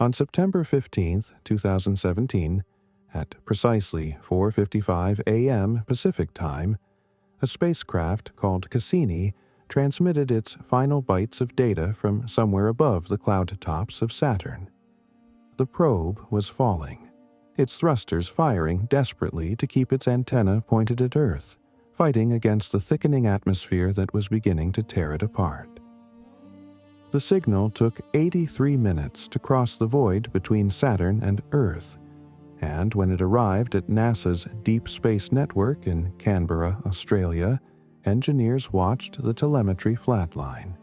On September 15, 2017, at precisely 4:55 a.m. Pacific Time, a spacecraft called Cassini transmitted its final bytes of data from somewhere above the cloud tops of Saturn. The probe was falling, its thrusters firing desperately to keep its antenna pointed at Earth, fighting against the thickening atmosphere that was beginning to tear it apart. The signal took 83 minutes to cross the void between Saturn and Earth, and when it arrived at NASA's Deep Space Network in Canberra, Australia, engineers watched the telemetry flatline.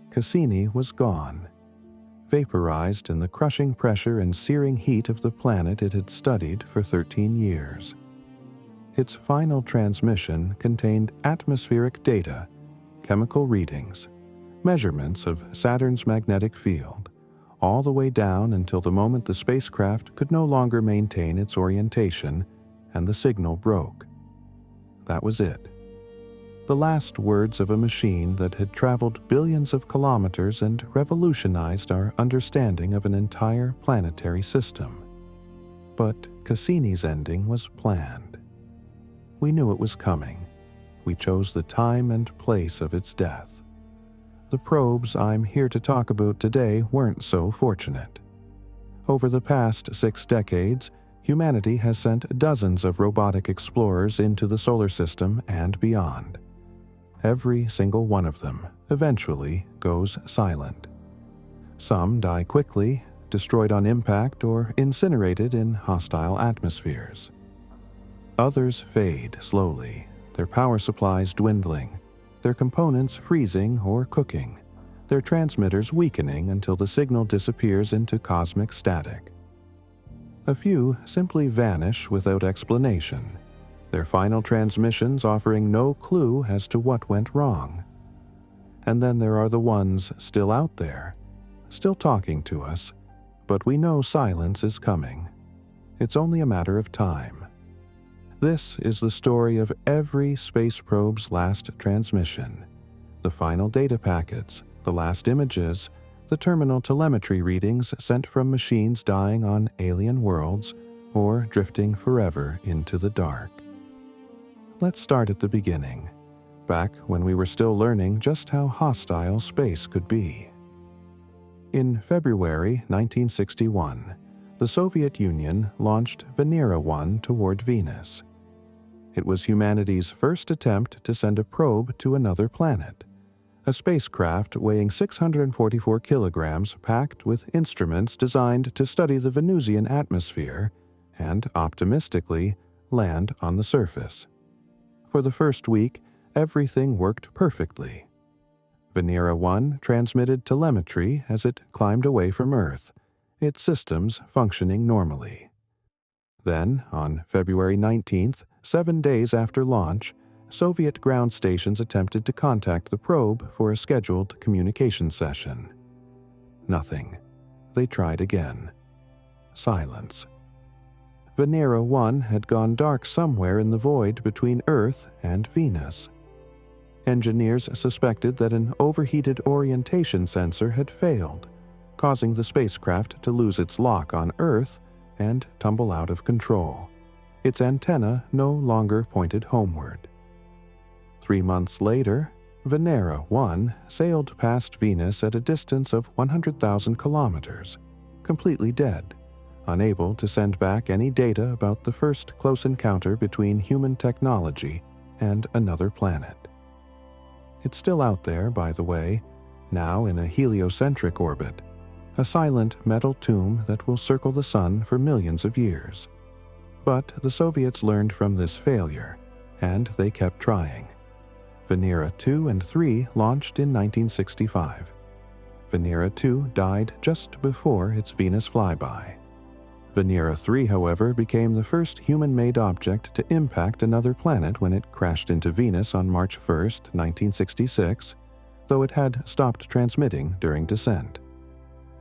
Cassini was gone, vaporized in the crushing pressure and searing heat of the planet it had studied for 13 years. Its final transmission contained atmospheric data, chemical readings, measurements of Saturn's magnetic field, all the way down until the moment the spacecraft could no longer maintain its orientation and the signal broke. That was it. The last words of a machine that had traveled billions of kilometers and revolutionized our understanding of an entire planetary system. But Cassini's ending was planned. We knew it was coming. We chose the time and place of its death. The probes I'm here to talk about today weren't so fortunate. Over the past 6 decades, humanity has sent dozens of robotic explorers into the solar system and beyond. Every single one of them eventually goes silent. Some die quickly, destroyed on impact or incinerated in hostile atmospheres. Others fade slowly, their power supplies dwindling, their components freezing or cooking, their transmitters weakening until the signal disappears into cosmic static. A few simply vanish without explanation, their final transmissions offering no clue as to what went wrong. And then there are the ones still out there, still talking to us, but we know silence is coming. It's only a matter of time. This is the story of every space probe's last transmission, the final data packets, the last images, the terminal telemetry readings sent from machines dying on alien worlds or drifting forever into the dark. Let's start at the beginning, back when we were still learning just how hostile space could be. In February 1961, the Soviet Union launched Venera 1 toward Venus. It was humanity's first attempt to send a probe to another planet, a spacecraft weighing 644 kilograms packed with instruments designed to study the Venusian atmosphere and, optimistically, land on the surface. For the first week, everything worked perfectly. Venera 1 transmitted telemetry as it climbed away from Earth, its systems functioning normally. Then, on February 19th, 7 days after launch, Soviet ground stations attempted to contact the probe for a scheduled communication session. Nothing. They tried again. Silence. Venera 1 had gone dark somewhere in the void between Earth and Venus. Engineers suspected that an overheated orientation sensor had failed, causing the spacecraft to lose its lock on Earth and tumble out of control, its antenna no longer pointed homeward. 3 months later, Venera 1 sailed past Venus at a distance of 100,000 kilometers, completely dead, unable to send back any data about the first close encounter between human technology and another planet. It's still out there, by the way, now in a heliocentric orbit, a silent metal tomb that will circle the sun for millions of years. But the Soviets learned from this failure, and they kept trying. Venera 2 and 3 launched in 1965. Venera 2 died just before its Venus flyby. Venera 3, however, became the first human-made object to impact another planet when it crashed into Venus on March 1, 1966, though it had stopped transmitting during descent.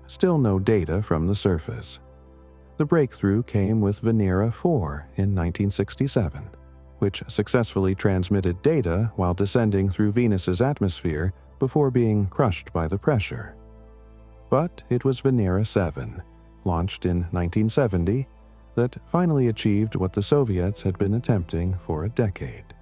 Still no data from the surface. The breakthrough came with Venera 4 in 1967, which successfully transmitted data while descending through Venus's atmosphere before being crushed by the pressure. but it was Venera 7, launched in 1970, that finally achieved what the Soviets had been attempting for a decade.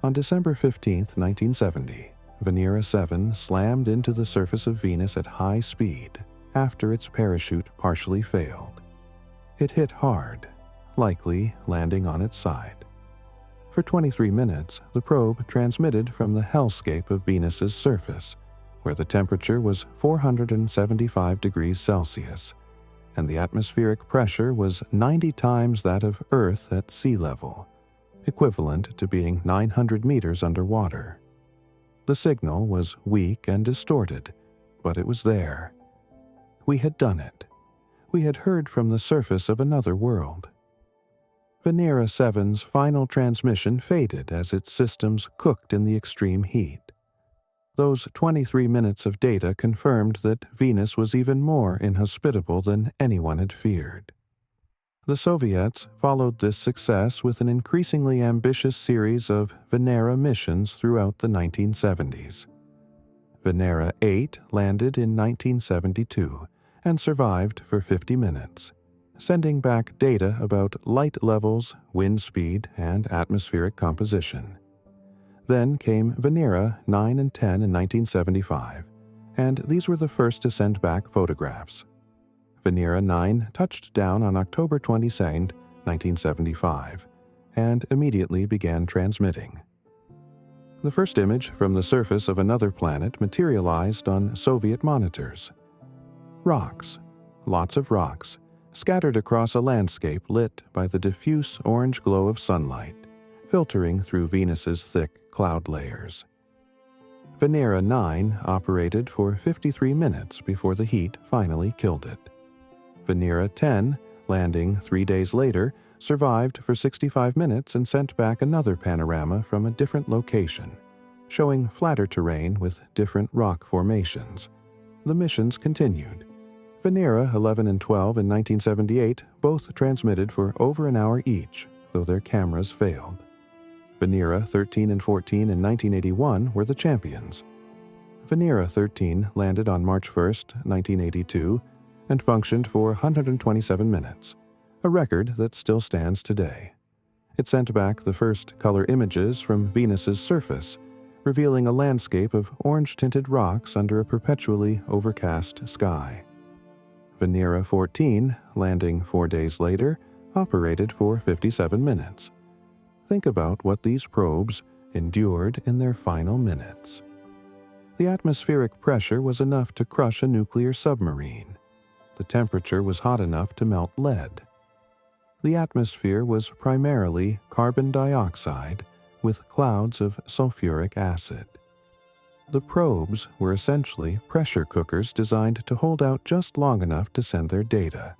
On December 15, 1970, Venera 7 slammed into the surface of Venus at high speed after its parachute partially failed. It hit hard, likely landing on its side. For 23 minutes, the probe transmitted from the hellscape of Venus's surface, where the temperature was 475 degrees Celsius, and the atmospheric pressure was 90 times that of Earth at sea level, equivalent to being 900 meters underwater. The signal was weak and distorted, but it was there. We had done it. We had heard from the surface of another world. Venera 7's final transmission faded as its systems cooked in the extreme heat. Those 23 minutes of data confirmed that Venus was even more inhospitable than anyone had feared. The Soviets followed this success with an increasingly ambitious series of Venera missions throughout the 1970s. Venera 8 landed in 1972 and survived for 50 minutes, sending back data about light levels, wind speed, and atmospheric composition. Then came Venera 9 and 10 in 1975, and these were the first to send back photographs. Venera 9 touched down on October 22, 1975, and immediately began transmitting. The first image from the surface of another planet materialized on Soviet monitors. Rocks, lots of rocks, scattered across a landscape lit by the diffuse orange glow of sunlight, filtering through Venus's thick cloud layers. Venera 9 operated for 53 minutes before the heat finally killed it. Venera 10, landing 3 days later, survived for 65 minutes and sent back another panorama from a different location, showing flatter terrain with different rock formations. The missions continued. Venera 11 and 12 in 1978 both transmitted for over an hour each, though their cameras failed. Venera 13 and 14 in 1981 were the champions. Venera 13 landed on March 1, 1982, and functioned for 127 minutes, a record that still stands today. It sent back the first color images from Venus's surface, revealing a landscape of orange-tinted rocks under a perpetually overcast sky. Venera 14, landing 4 days later, operated for 57 minutes. Think about what these probes endured in their final minutes. The atmospheric pressure was enough to crush a nuclear submarine. The temperature was hot enough to melt lead. The atmosphere was primarily carbon dioxide with clouds of sulfuric acid. The probes were essentially pressure cookers designed to hold out just long enough to send their data.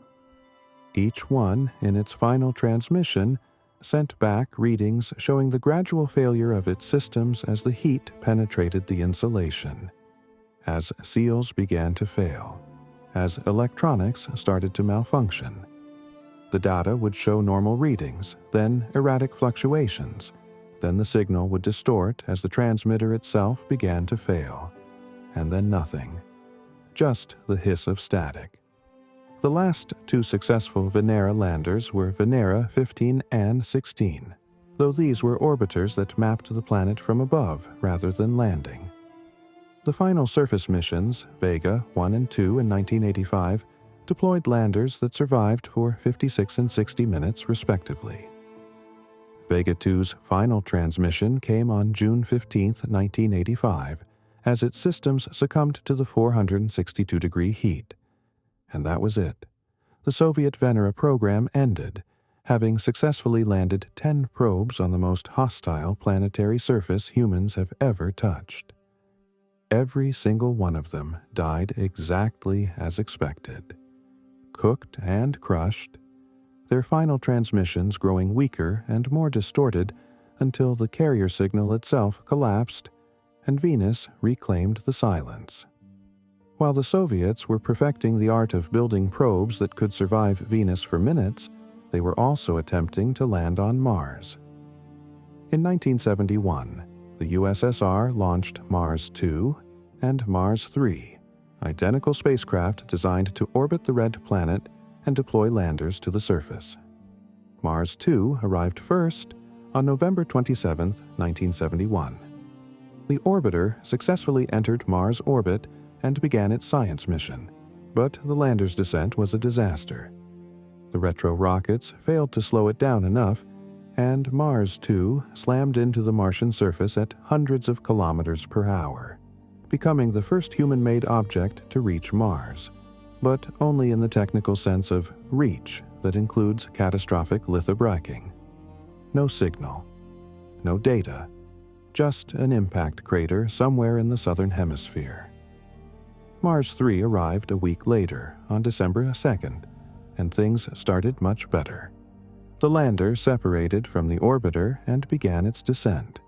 Each one, in its final transmission, sent back readings showing the gradual failure of its systems as the heat penetrated the insulation, as seals began to fail, as electronics started to malfunction. The data would show normal readings, then erratic fluctuations. Then the signal would distort as the transmitter itself began to fail, and then nothing, just the hiss of static. The last two successful Venera landers were Venera 15 and 16, though these were orbiters that mapped the planet from above rather than landing. The final surface missions, Vega 1 and 2 in 1985, deployed landers that survived for 56 and 60 minutes respectively. Vega 2's final transmission came on June 15, 1985, as its systems succumbed to the 462-degree heat. And that was it. The Soviet Venera program ended, having successfully landed 10 probes on the most hostile planetary surface humans have ever touched. Every single one of them died exactly as expected. Cooked and crushed, their final transmissions growing weaker and more distorted until the carrier signal itself collapsed and Venus reclaimed the silence. While the Soviets were perfecting the art of building probes that could survive Venus for minutes, they were also attempting to land on Mars. In 1971, the USSR launched Mars 2 and Mars 3, identical spacecraft designed to orbit the red planet and deploy landers to the surface. Mars 2 arrived first on November 27, 1971. The orbiter successfully entered Mars orbit and began its science mission, but the lander's descent was a disaster. The retro rockets failed to slow it down enough, and Mars 2 slammed into the Martian surface at hundreds of kilometers per hour, becoming the first human-made object to reach Mars, but only in the technical sense of reach that includes catastrophic lithobraking. No signal, no data, just an impact crater somewhere in the southern hemisphere. Mars 3 arrived a week later, on December 2nd, and things started much better. The lander separated from the orbiter and began its descent.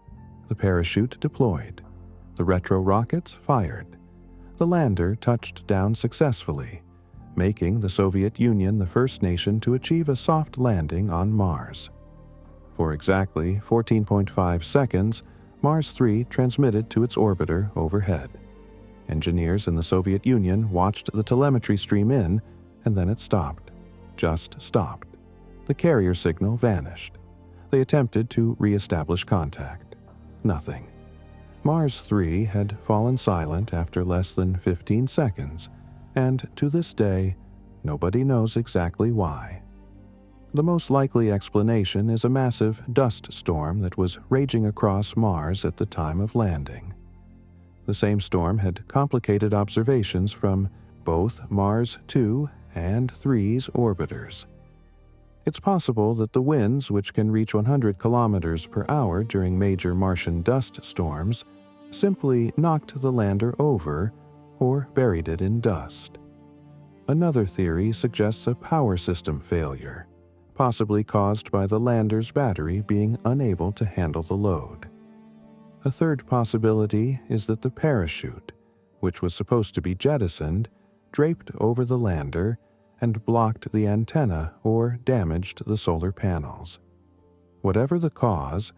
The parachute deployed. The retro rockets fired. The lander touched down successfully, making the Soviet Union the first nation to achieve a soft landing on Mars. For exactly 14.5 seconds, Mars 3 transmitted to its orbiter overhead. Engineers in the Soviet Union watched the telemetry stream in, and then it stopped. Just stopped. The carrier signal vanished. They attempted to re-establish contact. Nothing. Mars 3 had fallen silent after less than 15 seconds, and to this day, nobody knows exactly why. The most likely explanation is a massive dust storm that was raging across Mars at the time of landing. The same storm had complicated observations from both Mars 2 and 3's orbiters. It's possible that the winds, which can reach 100 kilometers per hour during major Martian dust storms, simply knocked the lander over or buried it in dust. Another theory suggests a power system failure, possibly caused by the lander's battery being unable to handle the load. A third possibility is that the parachute, which was supposed to be jettisoned, draped over the lander and blocked the antenna or damaged the solar panels. Whatever the cause,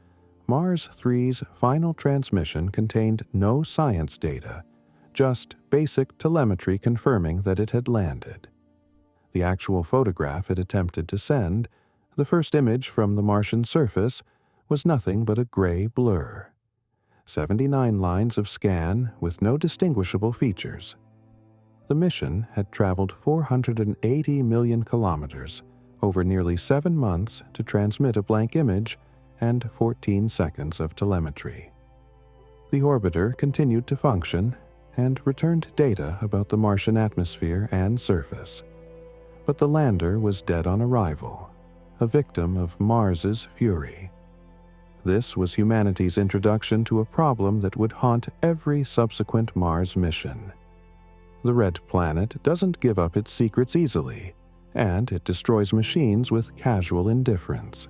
Mars 3's final transmission contained no science data, just basic telemetry confirming that it had landed. The actual photograph it attempted to send, the first image from the Martian surface, was nothing but a gray blur. 79 lines of scan with no distinguishable features. The mission had traveled 480 million kilometers over nearly 7 months to transmit a blank image and 14 seconds of telemetry. The orbiter continued to function and returned data about the Martian atmosphere and surface. But the lander was dead on arrival, a victim of Mars's fury. This was humanity's introduction to a problem that would haunt every subsequent Mars mission. The red planet doesn't give up its secrets easily, and it destroys machines with casual indifference.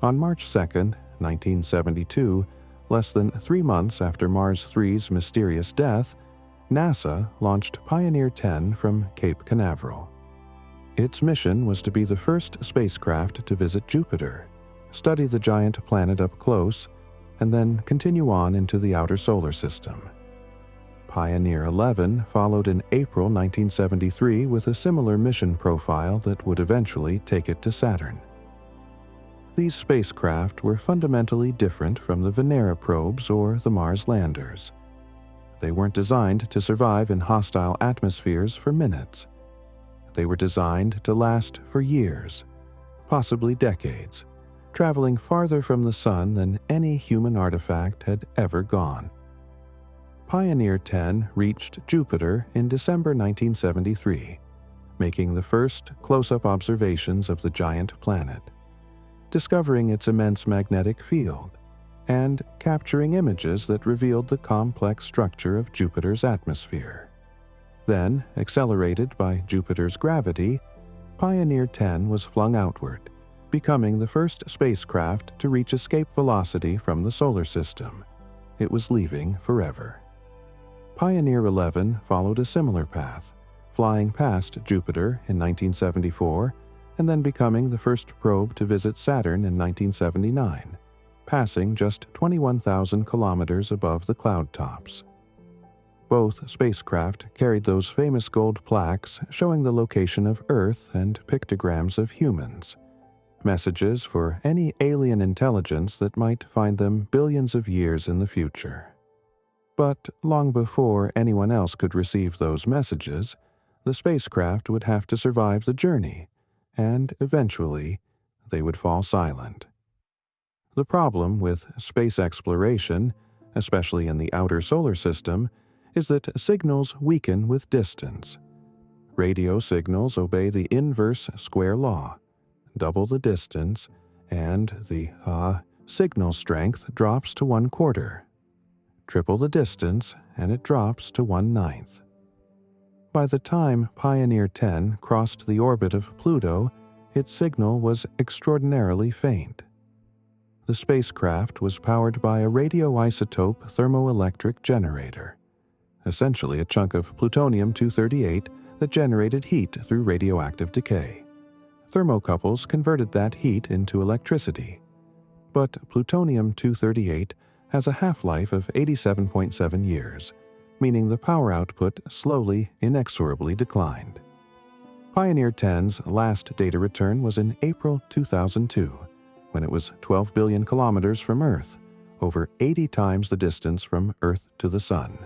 On March 2, 1972, less than 3 months after Mars 3's mysterious death, NASA launched Pioneer 10 from Cape Canaveral. Its mission was to be the first spacecraft to visit Jupiter, study the giant planet up close, and then continue on into the outer solar system. Pioneer 11 followed in April 1973 with a similar mission profile that would eventually take it to Saturn. These spacecraft were fundamentally different from the Venera probes or the Mars landers. They weren't designed to survive in hostile atmospheres for minutes. They were designed to last for years, possibly decades, traveling farther from the Sun than any human artifact had ever gone. Pioneer 10 reached Jupiter in December 1973, making the first close-up observations of the giant planet, discovering its immense magnetic field, and capturing images that revealed the complex structure of Jupiter's atmosphere. Then, accelerated by Jupiter's gravity, Pioneer 10 was flung outward, becoming the first spacecraft to reach escape velocity from the solar system. It was leaving forever. Pioneer 11 followed a similar path, flying past Jupiter in 1974 and then becoming the first probe to visit Saturn in 1979, passing just 21,000 kilometers above the cloud tops. Both spacecraft carried those famous gold plaques showing the location of Earth and pictograms of humans, messages for any alien intelligence that might find them billions of years in the future. But long before anyone else could receive those messages, the spacecraft would have to survive the journey, and eventually they would fall silent. The problem with space exploration, especially in the outer solar system, is that signals weaken with distance. Radio signals obey the inverse square law: double the distance, and the signal strength drops to 1/4. Triple the distance, and it drops to 1/9. By the time Pioneer 10 crossed the orbit of Pluto, its signal was extraordinarily faint. The spacecraft was powered by a radioisotope thermoelectric generator, essentially a chunk of plutonium-238 that generated heat through radioactive decay. Thermocouples converted that heat into electricity. But plutonium-238 has a half-life of 87.7 years, meaning the power output slowly, inexorably declined. Pioneer 10's last data return was in April 2002, when it was 12 billion kilometers from Earth, over 80 times the distance from Earth to the Sun.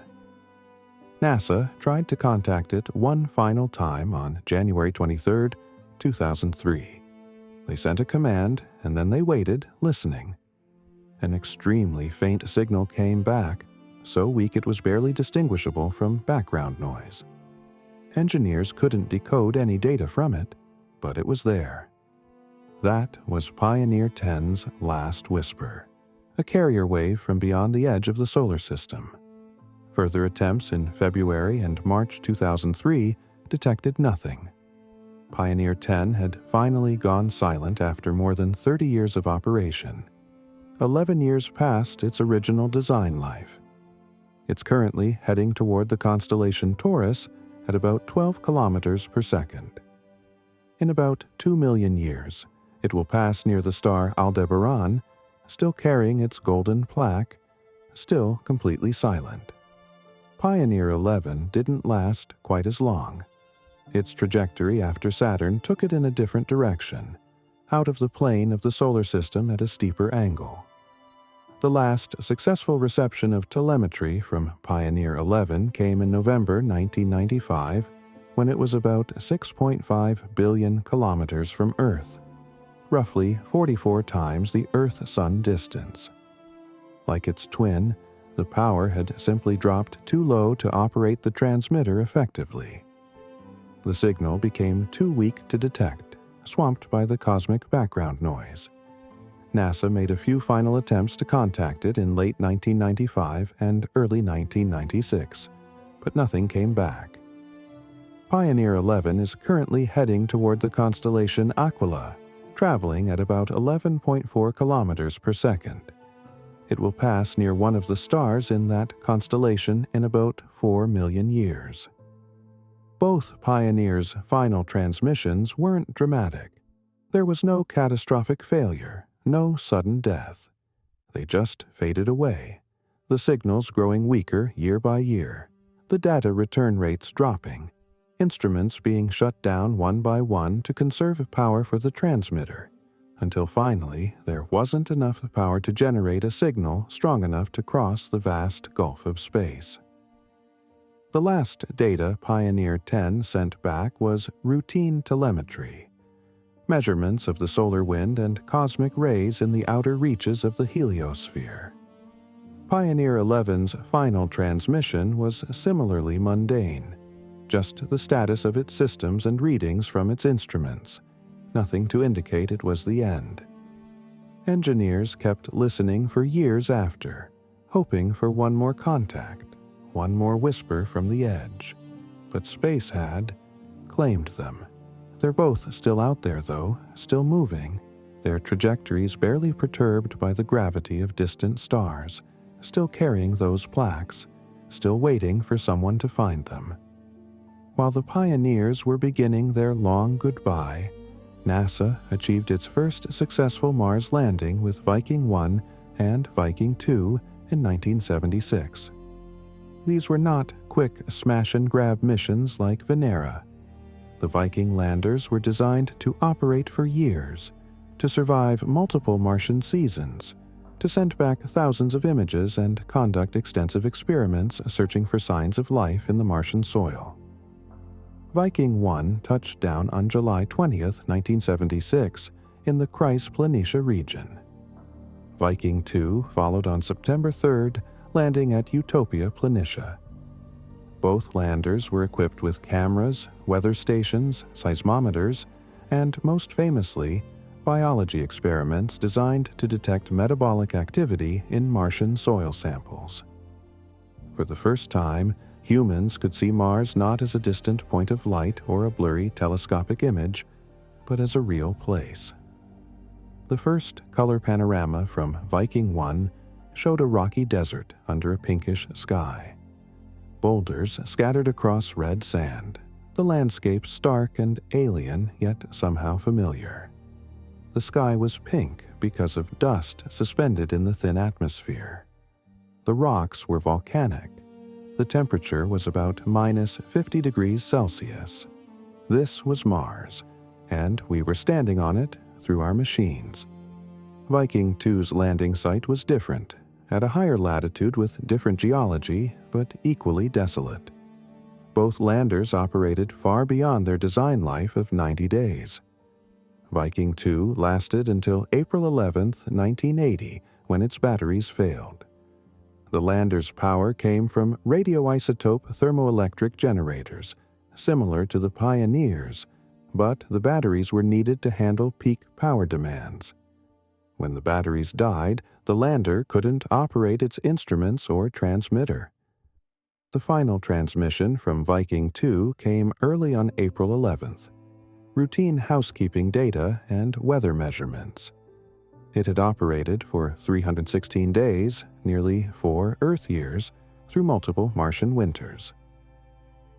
NASA tried to contact it one final time on January 23, 2003. They sent a command, and then they waited, listening. An extremely faint signal came back, so weak it was barely distinguishable from background noise. Engineers couldn't decode any data from it, but it was there. That was Pioneer 10's last whisper, a carrier wave from beyond the edge of the solar system. Further attempts in February and March 2003 detected nothing. Pioneer 10 had finally gone silent after more than 30 years of operation, 11 years past its original design life. It's currently heading toward the constellation Taurus at about 12 kilometers per second. In about 2 million years, it will pass near the star Aldebaran, still carrying its golden plaque, still completely silent. Pioneer 11 didn't last quite as long. Its trajectory after Saturn took it in a different direction, out of the plane of the solar system at a steeper angle. The last successful reception of telemetry from Pioneer 11 came in November 1995, when it was about 6.5 billion kilometers from Earth, roughly 44 times the Earth-Sun distance. Like its twin, the power had simply dropped too low to operate the transmitter effectively. The signal became too weak to detect, swamped by the cosmic background noise. NASA made a few final attempts to contact it in late 1995 and early 1996, but nothing came back. Pioneer 11 is currently heading toward the constellation Aquila, traveling at about 11.4 kilometers per second. It will pass near one of the stars in that constellation in about 4 million years. Both Pioneer's final transmissions weren't dramatic. There was no catastrophic failure, no sudden death. They just faded away, the signals growing weaker year by year, the data return rates dropping, instruments being shut down one by one to conserve power for the transmitter, until finally there wasn't enough power to generate a signal strong enough to cross the vast gulf of space. The last data Pioneer 10 sent back was routine telemetry, measurements of the solar wind and cosmic rays in the outer reaches of the heliosphere. Pioneer 11's final transmission was similarly mundane, just the status of its systems and readings from its instruments, nothing to indicate it was the end. Engineers kept listening for years after, hoping for one more contact, one more whisper from the edge. But space had claimed them. They're both still out there, though, still moving, their trajectories barely perturbed by the gravity of distant stars, still carrying those plaques, still waiting for someone to find them. While the pioneers were beginning their long goodbye, NASA achieved its first successful Mars landing with Viking 1 and Viking 2 in 1976. These were not quick smash-and-grab missions like Venera. The Viking landers were designed to operate for years, to survive multiple Martian seasons, to send back thousands of images and conduct extensive experiments searching for signs of life in the Martian soil. Viking 1 touched down on July 20, 1976, in the Kreis-Planitia region. Viking 2 followed on September 3rd, landing at Utopia Planitia. Both landers were equipped with cameras, weather stations, seismometers, and, most famously, biology experiments designed to detect metabolic activity in Martian soil samples. For the first time, humans could see Mars not as a distant point of light or a blurry telescopic image, but as a real place. The first color panorama from Viking 1 showed a rocky desert under a pinkish sky. Boulders scattered across red sand, the landscape stark and alien yet somehow familiar. The sky was pink because of dust suspended in the thin atmosphere. The rocks were volcanic. The temperature was about minus 50 degrees Celsius. This was Mars, and we were standing on it through our machines. Viking 2's landing site was different, at a higher latitude with different geology, but equally desolate. Both landers operated far beyond their design life of 90 days. Viking 2 lasted until April 11, 1980, when its batteries failed. The lander's power came from radioisotope thermoelectric generators, similar to the Pioneer's, but the batteries were needed to handle peak power demands. When the batteries died, the lander couldn't operate its instruments or transmitter. The final transmission from Viking 2 came early on April 11th. Routine housekeeping data and weather measurements. It had operated for 316 days, nearly 4 Earth years, through multiple Martian winters.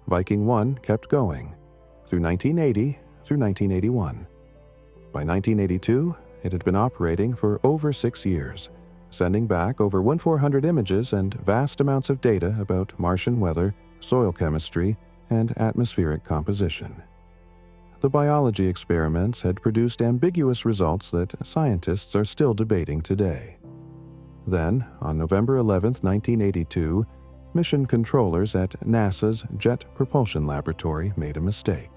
Viking 1 kept going, through 1980 through 1981. By 1982, it had been operating for over 6 years, sending back over 1,400 images and vast amounts of data about Martian weather, soil chemistry, and atmospheric composition. The biology experiments had produced ambiguous results that scientists are still debating today. Then, on November 11, 1982, mission controllers at NASA's Jet Propulsion Laboratory made a mistake.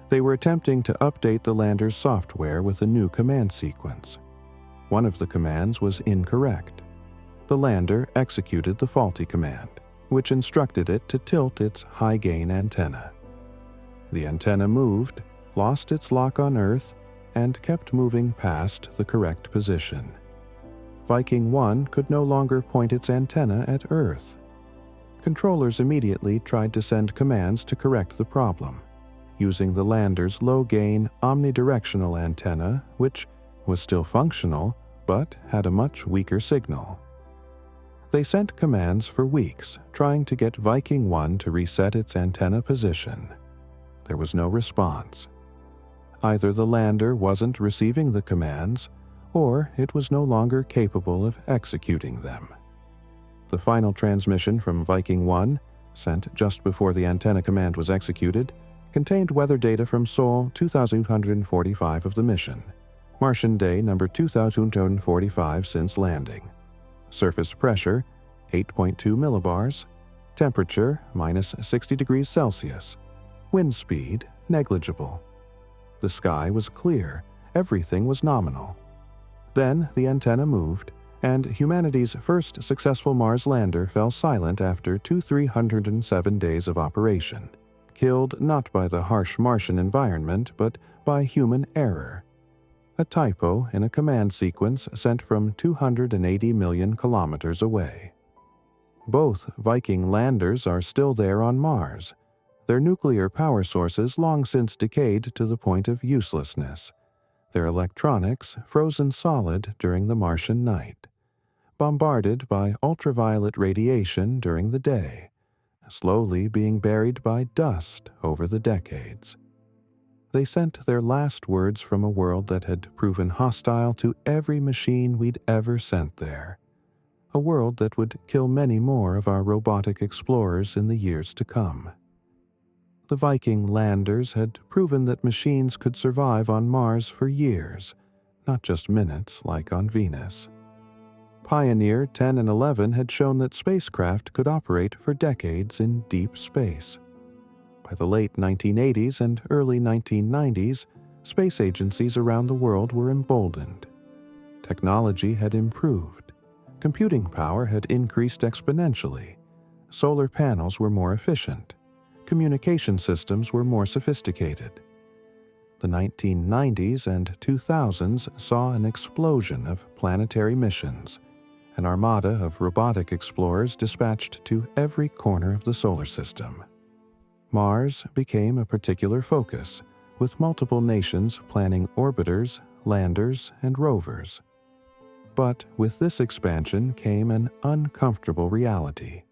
They were attempting to update the lander's software with a new command sequence. One of the commands was incorrect. The lander executed the faulty command, which instructed it to tilt its high-gain antenna. The antenna moved, lost its lock on Earth, and kept moving past the correct position. Viking 1 could no longer point its antenna at Earth. Controllers immediately tried to send commands to correct the problem, using the lander's low-gain omnidirectional antenna, which was still functional but had a much weaker signal. They sent commands for weeks, trying to get Viking 1 to reset its antenna position. There was no response. Either the lander wasn't receiving the commands, or it was no longer capable of executing them. The final transmission from Viking 1, sent just before the antenna command was executed, contained weather data from Sol 2245 of the mission, Martian day number 2245 since landing. Surface pressure, 8.2 millibars. Temperature, minus 60 degrees Celsius. Wind speed, negligible. The sky was clear, everything was nominal. Then the antenna moved, and humanity's first successful Mars lander fell silent after 307 days of operation, killed not by the harsh Martian environment but by human error. A typo in a command sequence sent from 280 million kilometers away. Both Viking landers are still there on Mars, their nuclear power sources long since decayed to the point of uselessness, their electronics frozen solid during the Martian night, bombarded by ultraviolet radiation during the day, slowly being buried by dust over the decades. They sent their last words from a world that had proven hostile to every machine we'd ever sent there. a world that would kill many more of our robotic explorers in the years to come. The Viking landers had proven that machines could survive on Mars for years, not just minutes like on Venus. Pioneer 10 and 11 had shown that spacecraft could operate for decades in deep space. By the late 1980s and early 1990s, space agencies around the world were emboldened. Technology had improved. Computing power had increased exponentially. Solar panels were more efficient. Communication systems were more sophisticated. The 1990s and 2000s saw an explosion of planetary missions, an armada of robotic explorers dispatched to every corner of the solar system. Mars became a particular focus, with multiple nations planning orbiters, landers, and rovers. But with this expansion came an uncomfortable reality.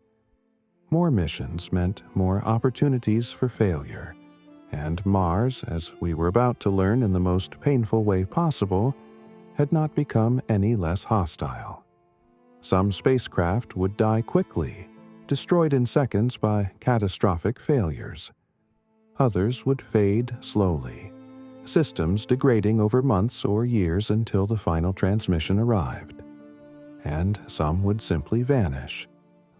More missions meant more opportunities for failure, and Mars, as we were about to learn in the most painful way possible, had not become any less hostile. Some spacecraft would die quickly, destroyed in seconds by catastrophic failures. Others would fade slowly, systems degrading over months or years until the final transmission arrived. And some would simply vanish,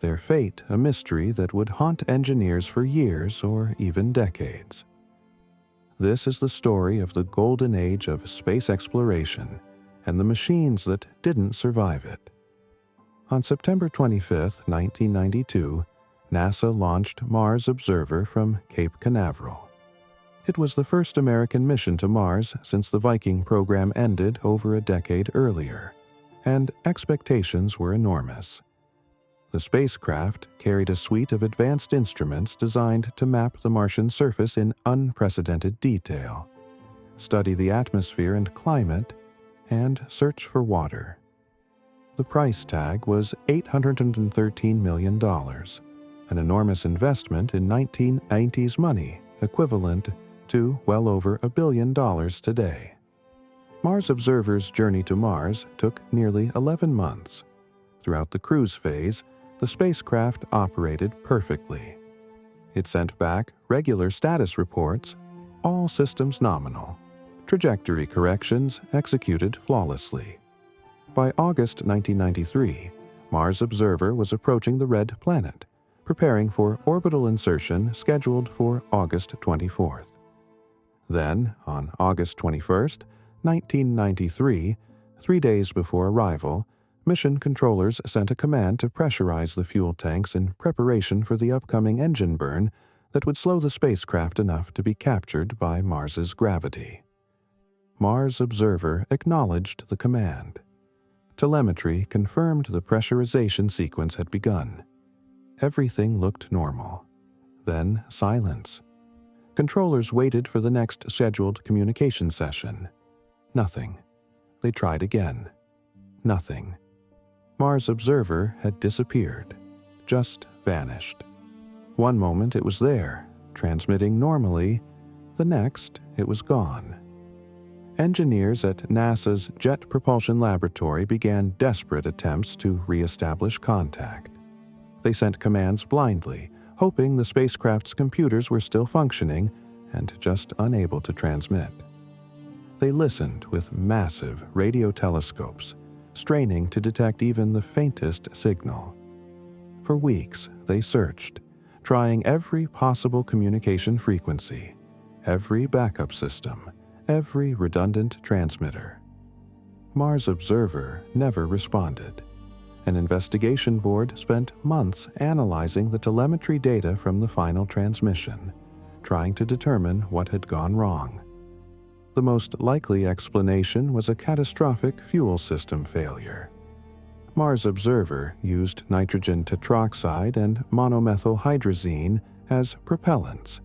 their fate a mystery that would haunt engineers for years or even decades. This is the story of the golden age of space exploration and the machines that didn't survive it. On September 25, 1992, NASA launched Mars Observer from Cape Canaveral. It was the first American mission to Mars since the Viking program ended over a decade earlier, and expectations were enormous. The spacecraft carried a suite of advanced instruments designed to map the Martian surface in unprecedented detail, study the atmosphere and climate, and search for water. The price tag was $813 million, an enormous investment in 1990s money, equivalent to well over $1 billion today. Mars Observer's journey to Mars took nearly 11 months. Throughout the cruise phase, the spacecraft operated perfectly. It sent back regular status reports, all systems nominal, trajectory corrections executed flawlessly. By August 1993, Mars Observer was approaching the Red Planet, preparing for orbital insertion scheduled for August 24th. Then, on August 21st, 1993, 3 days before arrival, mission controllers sent a command to pressurize the fuel tanks in preparation for the upcoming engine burn that would slow the spacecraft enough to be captured by Mars's gravity. Mars Observer acknowledged the command. Telemetry confirmed the pressurization sequence had begun. Everything looked normal. Then silence. Controllers waited for the next scheduled communication session. Nothing. They tried again. Nothing. Mars Observer had disappeared, just vanished. One moment it was there, transmitting normally. The next, it was gone. Engineers at NASA's Jet Propulsion Laboratory began desperate attempts to re-establish contact. They sent commands blindly, hoping the spacecraft's computers were still functioning and just unable to transmit. They listened with massive radio telescopes, straining to detect even the faintest signal. For weeks, they searched, trying every possible communication frequency, every backup system, every redundant transmitter. Mars Observer never responded. An investigation board spent months analyzing the telemetry data from the final transmission, trying to determine what had gone wrong. The most likely explanation was a catastrophic fuel system failure. Mars Observer used nitrogen tetroxide and monomethylhydrazine as propellants,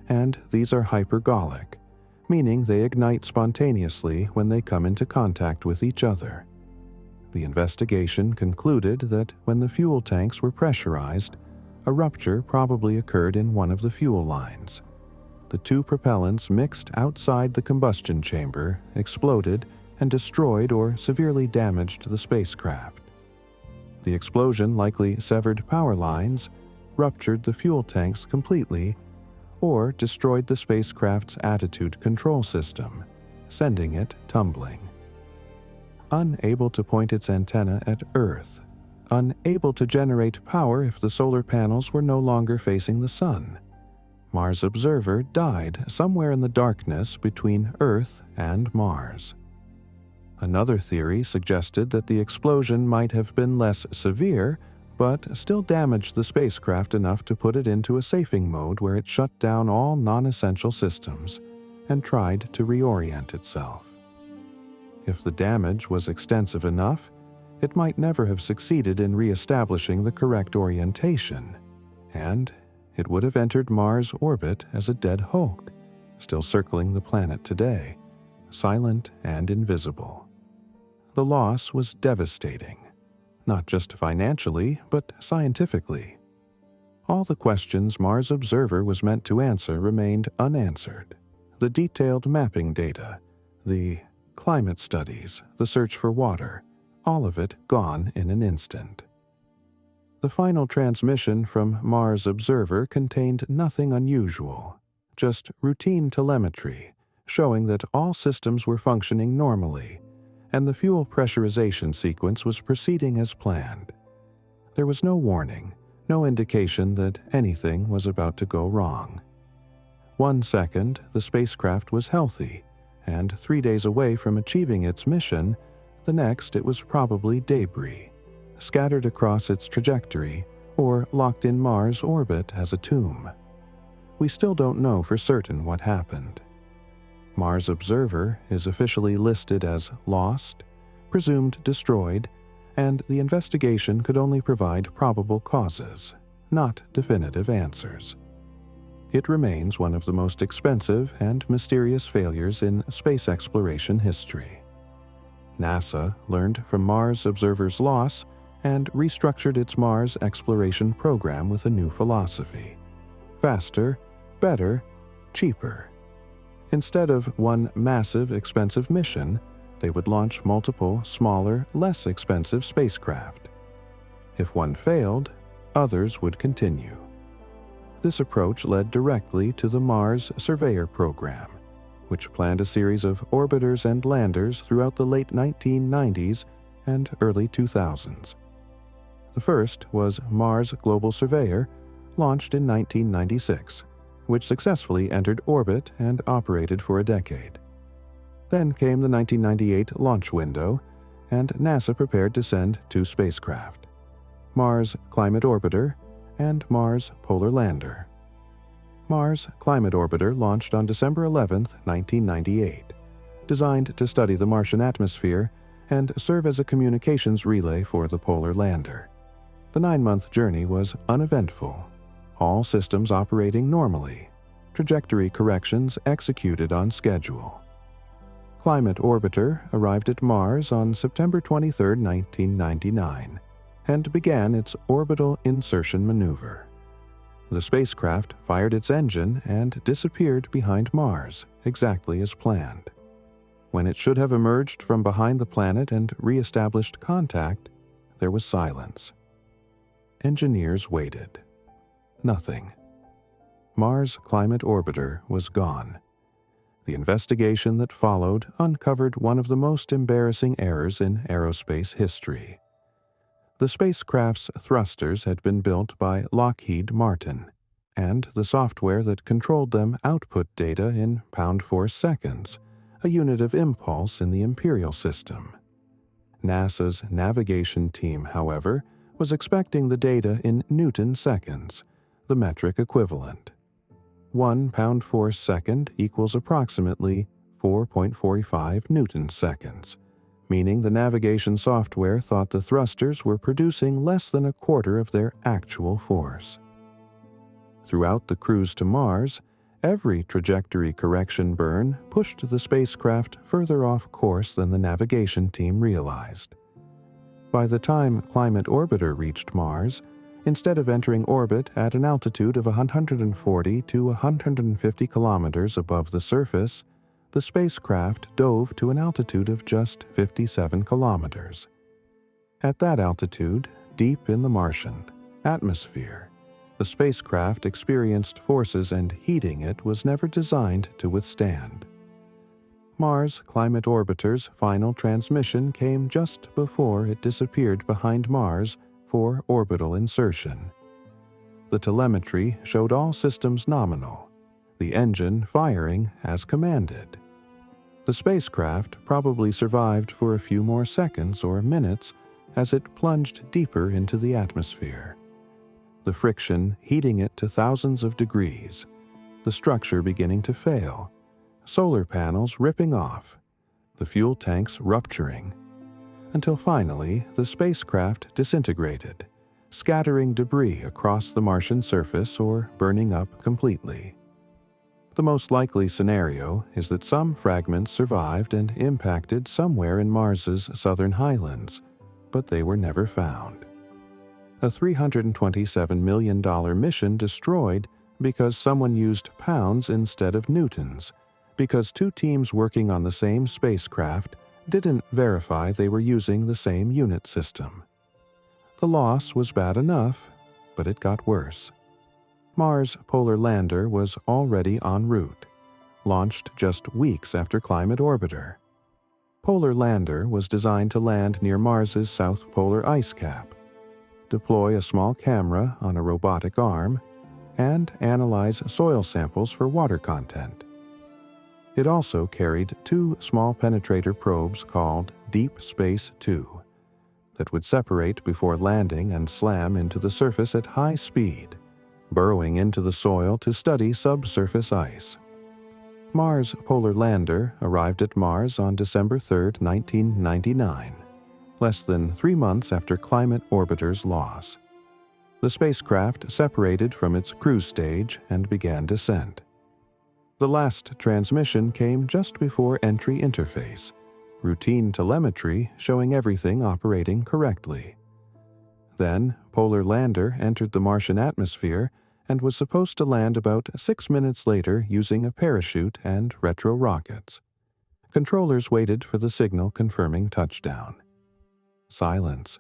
and these are hypergolic, meaning they ignite spontaneously when they come into contact with each other. The investigation concluded that when the fuel tanks were pressurized, a rupture probably occurred in one of the fuel lines. The two propellants mixed outside the combustion chamber, exploded, and destroyed or severely damaged the spacecraft. The explosion likely severed power lines, ruptured the fuel tanks completely, or destroyed the spacecraft's attitude control system, sending it tumbling. Unable to point its antenna at Earth, unable to generate power if the solar panels were no longer facing the sun, Mars Observer died somewhere in the darkness between Earth and Mars. Another theory suggested that the explosion might have been less severe, but still damaged the spacecraft enough to put it into a safing mode where it shut down all non-essential systems and tried to reorient itself. If the damage was extensive enough, it might never have succeeded in re-establishing the correct orientation, and it would have entered Mars' orbit as a dead hulk, still circling the planet today, silent and invisible. The loss was devastating, not just financially, but scientifically. All the questions Mars Observer was meant to answer remained unanswered. The detailed mapping data, the climate studies, the search for water, all of it gone in an instant. The final transmission from Mars Observer contained nothing unusual, just routine telemetry showing that all systems were functioning normally, and the fuel pressurization sequence was proceeding as planned. There was no warning, no indication that anything was about to go wrong. 1 second, the spacecraft was healthy, and 3 days away from achieving its mission, the next it was probably debris, scattered across its trajectory, or locked in Mars' orbit as a tomb. We still don't know for certain what happened. Mars Observer is officially listed as lost, presumed destroyed, and the investigation could only provide probable causes, not definitive answers. It remains one of the most expensive and mysterious failures in space exploration history. NASA learned from Mars Observer's loss and restructured its Mars exploration program with a new philosophy: faster, better, cheaper. Instead of one massive, expensive mission, they would launch multiple, smaller, less expensive spacecraft. If one failed, others would continue. This approach led directly to the Mars Surveyor program, which planned a series of orbiters and landers throughout the late 1990s and early 2000s. The first was Mars Global Surveyor, launched in 1996, which successfully entered orbit and operated for a decade. Then came the 1998 launch window, and NASA prepared to send 2 spacecraft: Mars Climate Orbiter and Mars Polar Lander. Mars Climate Orbiter launched on December 11, 1998, designed to study the Martian atmosphere and serve as a communications relay for the Polar Lander. The 9-month journey was uneventful, all systems operating normally, trajectory corrections executed on schedule. Climate Orbiter arrived at Mars on September 23, 1999, and began its orbital insertion maneuver. The spacecraft fired its engine and disappeared behind Mars, exactly as planned. When it should have emerged from behind the planet and re-established contact, there was silence. Engineers waited. Nothing. Mars Climate Orbiter was gone. The investigation that followed uncovered one of the most embarrassing errors in aerospace history. The spacecraft's thrusters had been built by Lockheed Martin, and the software that controlled them output data in pound-force seconds, a unit of impulse in the imperial system. NASA's navigation team, however, was expecting the data in Newton seconds, the metric equivalent. 1 pound-force second equals approximately 4.45 Newton seconds, meaning the navigation software thought the thrusters were producing less than a quarter of their actual force. Throughout the cruise to Mars, every trajectory correction burn pushed the spacecraft further off course than the navigation team realized. By the time Climate Orbiter reached Mars, instead of entering orbit at an altitude of 140 to 150 kilometers above the surface, the spacecraft dove to an altitude of just 57 kilometers. At that altitude, deep in the Martian atmosphere. The spacecraft experienced forces and heating it was never designed to withstand. Mars Climate Orbiter's final transmission came just before it disappeared behind Mars for orbital insertion. The telemetry showed all systems nominal, the engine firing as commanded. The spacecraft probably survived for a few more seconds or minutes as it plunged deeper into the atmosphere. The friction heating it to thousands of degrees, the structure beginning to fail, solar panels ripping off, the fuel tanks rupturing, until finally the spacecraft disintegrated, scattering debris across the Martian surface or burning up completely. The most likely scenario is that some fragments survived and impacted somewhere in Mars's southern highlands, but they were never found. A $327 million mission destroyed because someone used pounds instead of newtons, because two teams working on the same spacecraft didn't verify they were using the same unit system. The loss was bad enough, but it got worse. Mars Polar Lander was already en route, launched just weeks after Climate Orbiter. Polar Lander was designed to land near Mars's south polar ice cap, deploy a small camera on a robotic arm, and analyze soil samples for water content. It also carried two small penetrator probes called Deep Space 2 that would separate before landing and slam into the surface at high speed, burrowing into the soil to study subsurface ice. Mars Polar Lander arrived at Mars on December 3, 1999, less than 3 months after Climate Orbiter's loss. The spacecraft separated from its cruise stage and began descent. The last transmission came just before entry interface, routine telemetry showing everything operating correctly. Then, Polar Lander entered the Martian atmosphere and was supposed to land about 6 minutes later using a parachute and retro rockets. Controllers waited for the signal confirming touchdown. Silence.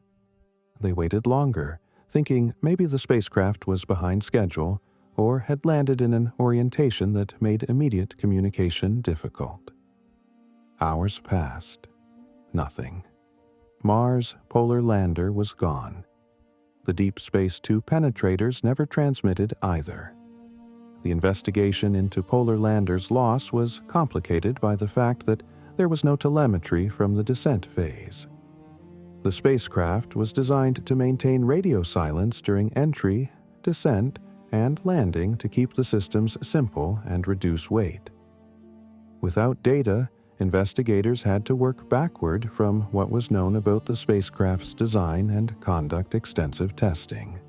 They waited longer, thinking maybe the spacecraft was behind schedule or had landed in an orientation that made immediate communication difficult. Hours passed. Nothing. Mars Polar Lander was gone. The Deep Space 2 penetrators never transmitted either. The investigation into Polar Lander's loss was complicated by the fact that there was no telemetry from the descent phase. The spacecraft was designed to maintain radio silence during entry, descent, and landing to keep the systems simple and reduce weight. Without data, investigators had to work backward from what was known about the spacecraft's design and conduct extensive testing.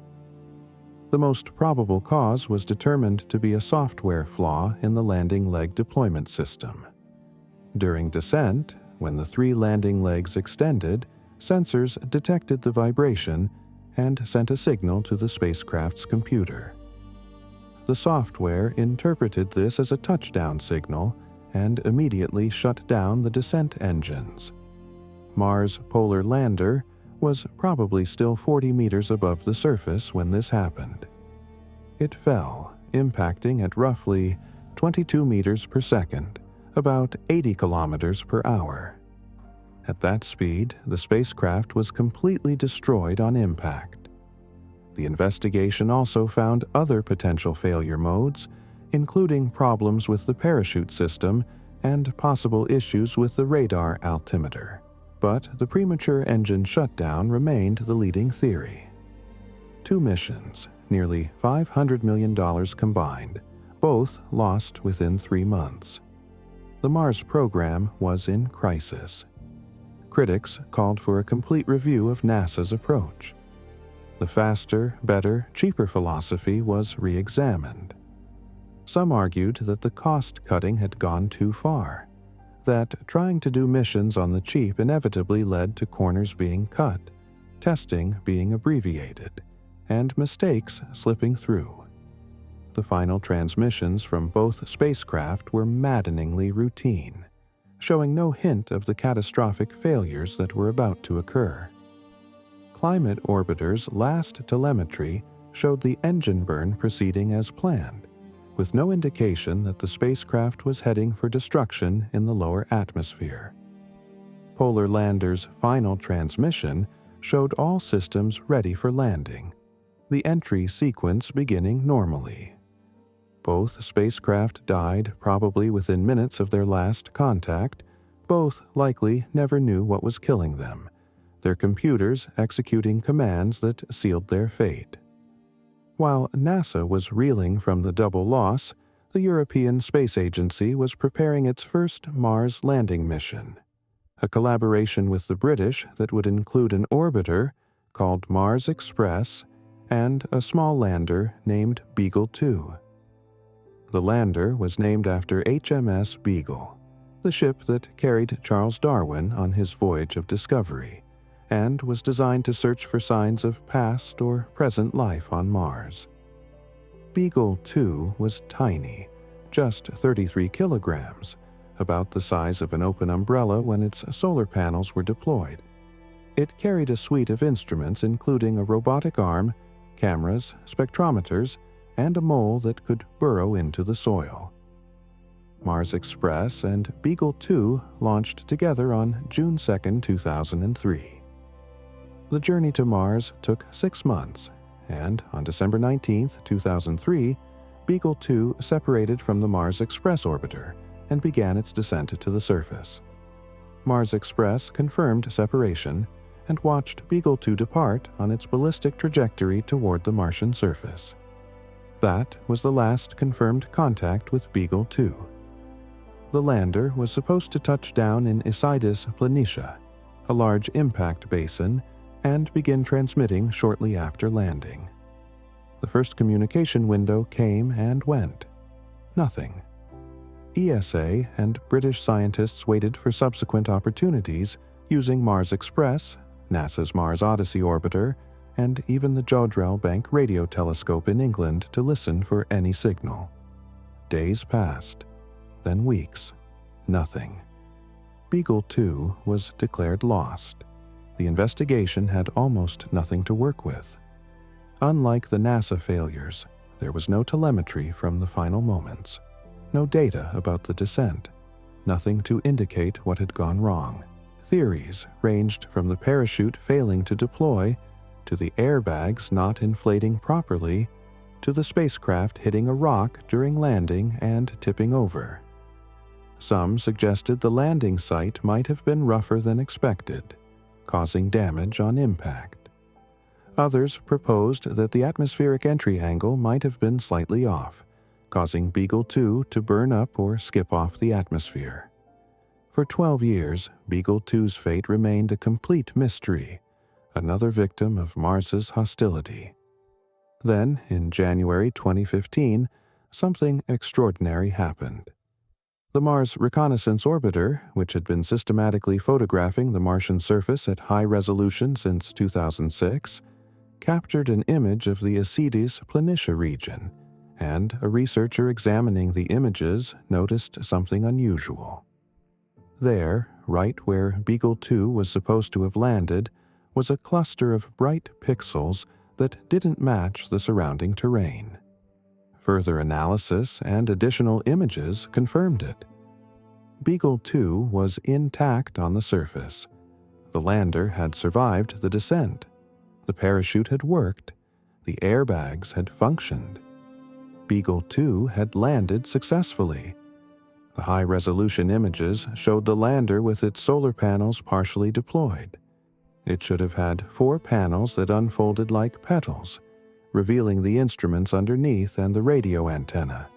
The most probable cause was determined to be a software flaw in the landing leg deployment system. During descent, when the 3 landing legs extended, sensors detected the vibration and sent a signal to the spacecraft's computer. The software interpreted this as a touchdown signal and immediately shut down the descent engines. Mars Polar Lander was probably still 40 meters above the surface when this happened. It fell, impacting at roughly 22 meters per second, about 80 kilometers per hour. At that speed, the spacecraft was completely destroyed on impact. The investigation also found other potential failure modes, including problems with the parachute system and possible issues with the radar altimeter. But the premature engine shutdown remained the leading theory. 2 missions, nearly $500 million combined, both lost within 3 months. The Mars program was in crisis. Critics called for a complete review of NASA's approach. The faster, better, cheaper philosophy was re-examined. Some argued that the cost-cutting had gone too far, that trying to do missions on the cheap inevitably led to corners being cut, testing being abbreviated, and mistakes slipping through. The final transmissions from both spacecraft were maddeningly routine, showing no hint of the catastrophic failures that were about to occur. climate orbiter's last telemetry showed the engine burn proceeding as planned, with no indication that the spacecraft was heading for destruction in the lower atmosphere. Polar Lander's final transmission showed all systems ready for landing, the entry sequence beginning normally. Both spacecraft died probably within minutes of their last contact. Both likely never knew what was killing them, their computers executing commands that sealed their fate. While NASA was reeling from the double loss, the European Space Agency was preparing its first Mars landing mission, a collaboration with the British that would include an orbiter called Mars Express and a small lander named Beagle 2. The lander was named after HMS Beagle, the ship that carried Charles Darwin on his voyage of discovery, and was designed to search for signs of past or present life on Mars. Beagle 2 was tiny, just 33 kilograms, about the size of an open umbrella when its solar panels were deployed. It carried a suite of instruments including a robotic arm, cameras, spectrometers, and a mole that could burrow into the soil. Mars Express and Beagle 2 launched together on June 2, 2003. The journey to Mars took 6 months, and on December 19, 2003, Beagle 2 separated from the Mars Express orbiter and began its descent to the surface. Mars Express confirmed separation and watched Beagle 2 depart on its ballistic trajectory toward the Martian surface. That was the last confirmed contact with Beagle 2. The lander was supposed to touch down in Isidis Planitia, a large impact basin, and begin transmitting shortly after landing. The first communication window came and went. Nothing. ESA and British scientists waited for subsequent opportunities using Mars Express, NASA's Mars Odyssey orbiter, and even the Jodrell Bank radio telescope in England to listen for any signal. Days passed, then weeks. Nothing. Beagle 2 was declared lost. The investigation had almost nothing to work with. Unlike the NASA failures, there was no telemetry from the final moments, no data about the descent, nothing to indicate what had gone wrong. Theories ranged from the parachute failing to deploy, to the airbags not inflating properly, to the spacecraft hitting a rock during landing and tipping over. Some suggested the landing site might have been rougher than expected, causing damage on impact. Others proposed that the atmospheric entry angle might have been slightly off, causing Beagle 2 to burn up or skip off the atmosphere. For 12 years, Beagle 2's fate remained a complete mystery, another victim of Mars's hostility. Then, in January 2015, something extraordinary happened. The Mars Reconnaissance Orbiter, which had been systematically photographing the Martian surface at high resolution since 2006, captured an image of the Isidis Planitia region, and a researcher examining the images noticed something unusual. There, right where Beagle 2 was supposed to have landed, was a cluster of bright pixels that didn't match the surrounding terrain. Further analysis and additional images confirmed it. Beagle 2 was intact on the surface. The lander had survived the descent. The parachute had worked. The airbags had functioned. Beagle 2 had landed successfully. The high-resolution images showed the lander with its solar panels partially deployed. It should have had 4 panels that unfolded like petals, revealing the instruments underneath and the radio antenna.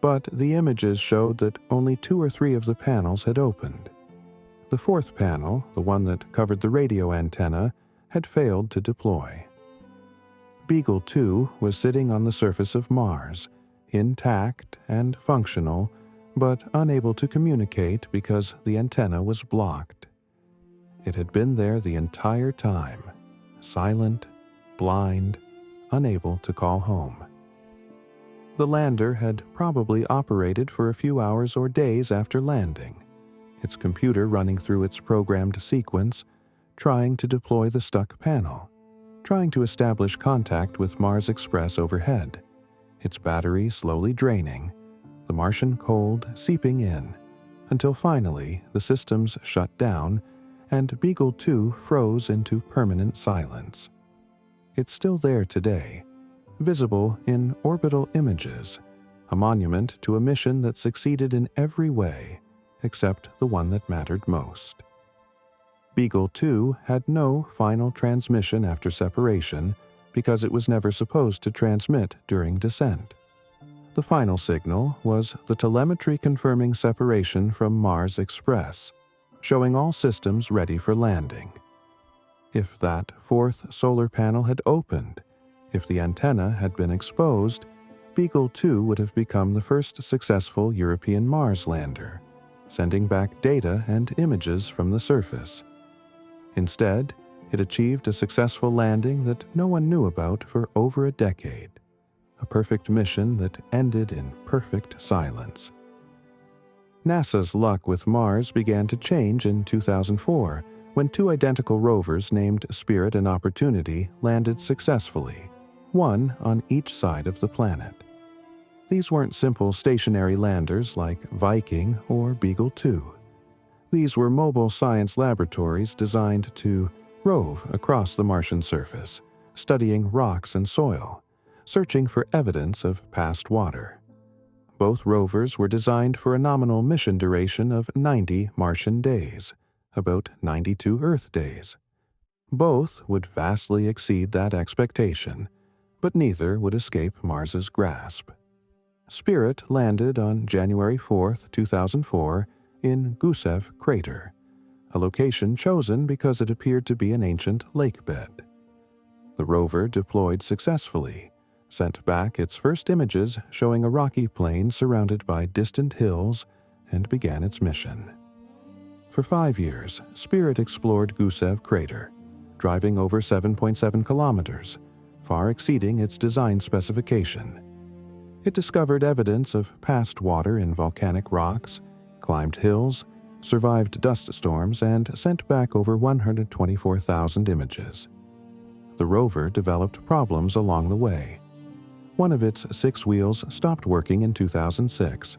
But the images showed that only 2 or 3 of the panels had opened. The 4th panel, the one that covered the radio antenna, had failed to deploy. Beagle 2 was sitting on the surface of Mars, intact and functional, but unable to communicate because the antenna was blocked. It had been there the entire time, silent, blind, unable to call home. The lander had probably operated for a few hours or days after landing, its computer running through its programmed sequence, trying to deploy the stuck panel, trying to establish contact with Mars Express overhead, its battery slowly draining, the Martian cold seeping in, until finally the systems shut down and Beagle 2 froze into permanent silence. It's still there today, visible in orbital images, a monument to a mission that succeeded in every way except the one that mattered most. Beagle 2 had no final transmission after separation because it was never supposed to transmit during descent. The final signal was the telemetry confirming separation from Mars Express, showing all systems ready for landing. If that fourth solar panel had opened, if the antenna had been exposed, Beagle 2 would have become the first successful European Mars lander, sending back data and images from the surface. Instead, it achieved a successful landing that no one knew about for over a decade, a perfect mission that ended in perfect silence. NASA's luck with Mars began to change in 2004 when two identical rovers named Spirit and Opportunity landed successfully, one on each side of the planet. These weren't simple stationary landers like Viking or Beagle 2. These were mobile science laboratories designed to rove across the Martian surface, studying rocks and soil, searching for evidence of past water. Both rovers were designed for a nominal mission duration of 90 Martian days, about 92 Earth days. Both would vastly exceed that expectation, but neither would escape Mars's grasp. Spirit landed on January 4, 2004, in Gusev Crater, a location chosen because it appeared to be an ancient lake bed. The rover deployed successfully, sent back its first images showing a rocky plain surrounded by distant hills, and began its mission. For 5 years, Spirit explored Gusev Crater, driving over 7.7 kilometers, far exceeding its design specification. It discovered evidence of past water in volcanic rocks, climbed hills, survived dust storms, and sent back over 124,000 images. The rover developed problems along the way. One of its 6 wheels stopped working in 2006,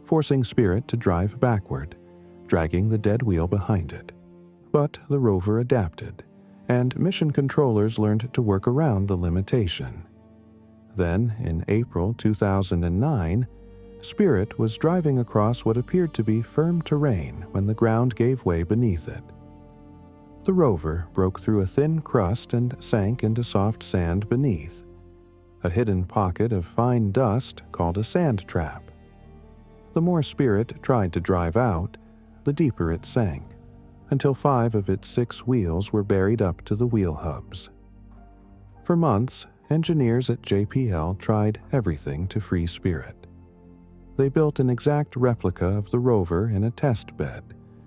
forcing Spirit to drive backward, dragging the dead wheel behind it. But the rover adapted, and mission controllers learned to work around the limitation. Then, in April 2009, Spirit was driving across what appeared to be firm terrain when the ground gave way beneath it. The rover broke through a thin crust and sank into soft sand beneath, a hidden pocket of fine dust called a sand trap. The more Spirit tried to drive out, the deeper it sank, until 5 of its 6 wheels were buried up to the wheel hubs. For months, engineers at JPL tried everything to free Spirit. They built an exact replica of the rover in a test bed,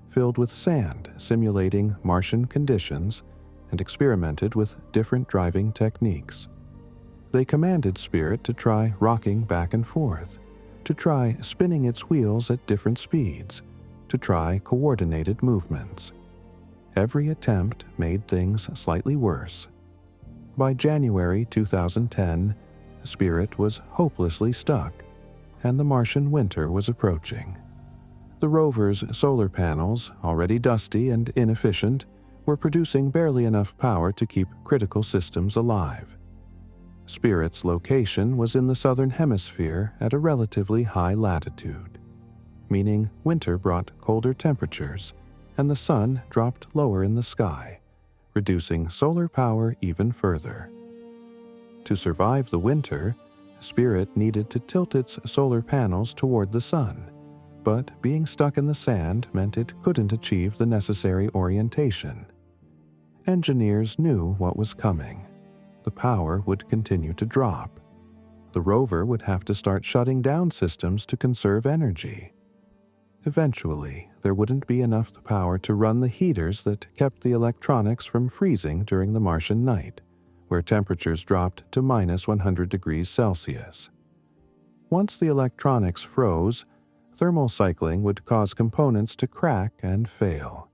filled with sand simulating Martian conditions, and experimented with different driving techniques. They commanded Spirit to try rocking back and forth, to try spinning its wheels at different speeds, to try coordinated movements. Every attempt made things slightly worse. By January 2010, Spirit was hopelessly stuck, and the Martian winter was approaching. The rover's solar panels, already dusty and inefficient, were producing barely enough power to keep critical systems alive. Spirit's location was in the southern hemisphere at a relatively high latitude, meaning winter brought colder temperatures, and the sun dropped lower in the sky, reducing solar power even further. To survive the winter, Spirit needed to tilt its solar panels toward the sun, but being stuck in the sand meant it couldn't achieve the necessary orientation. Engineers knew what was coming. The power would continue to drop. The rover would have to start shutting down systems to conserve energy. Eventually, there wouldn't be enough power to run the heaters that kept the electronics from freezing during the Martian night, where temperatures dropped to minus 100 degrees Celsius. Once the electronics froze, thermal cycling would cause components to crack and fail.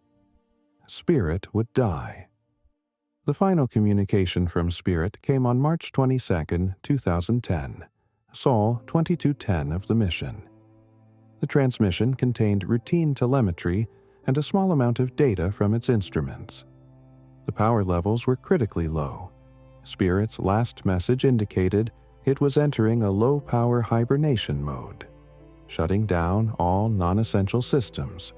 Spirit would die. The final communication from Spirit came on March 22, 2010, Sol 2210 of the mission. The transmission contained routine telemetry and a small amount of data from its instruments. The power levels were critically low. Spirit's last message indicated it was entering a low-power hibernation mode, shutting down all non-essential systems,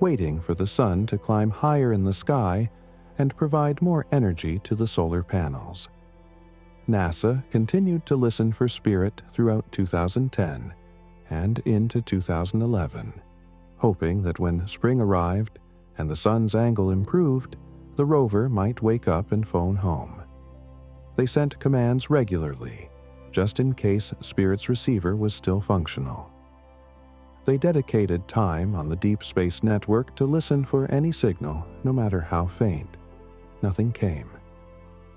waiting for the sun to climb higher in the sky and provide more energy to the solar panels. NASA continued to listen for Spirit throughout 2010 and into 2011, hoping that when spring arrived and the sun's angle improved, the rover might wake up and phone home. They sent commands regularly, just in case Spirit's receiver was still functional. They dedicated time on the Deep Space Network to listen for any signal, no matter how faint. Nothing came.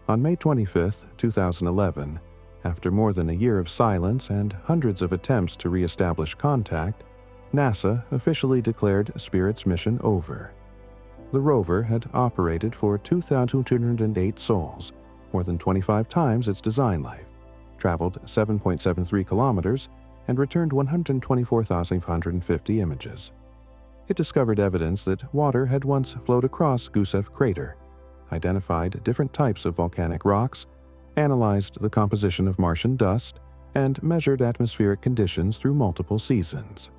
On May 25, 2011, after more than a year of silence and hundreds of attempts to re-establish contact, NASA officially declared Spirit's mission over. The rover had operated for 2,208 sols, more than 25 times its design life, traveled 7.73 kilometers, and returned 124,550 images. It discovered evidence that water had once flowed across Gusev Crater, identified different types of volcanic rocks, analyzed the composition of Martian dust, and measured atmospheric conditions through multiple seasons.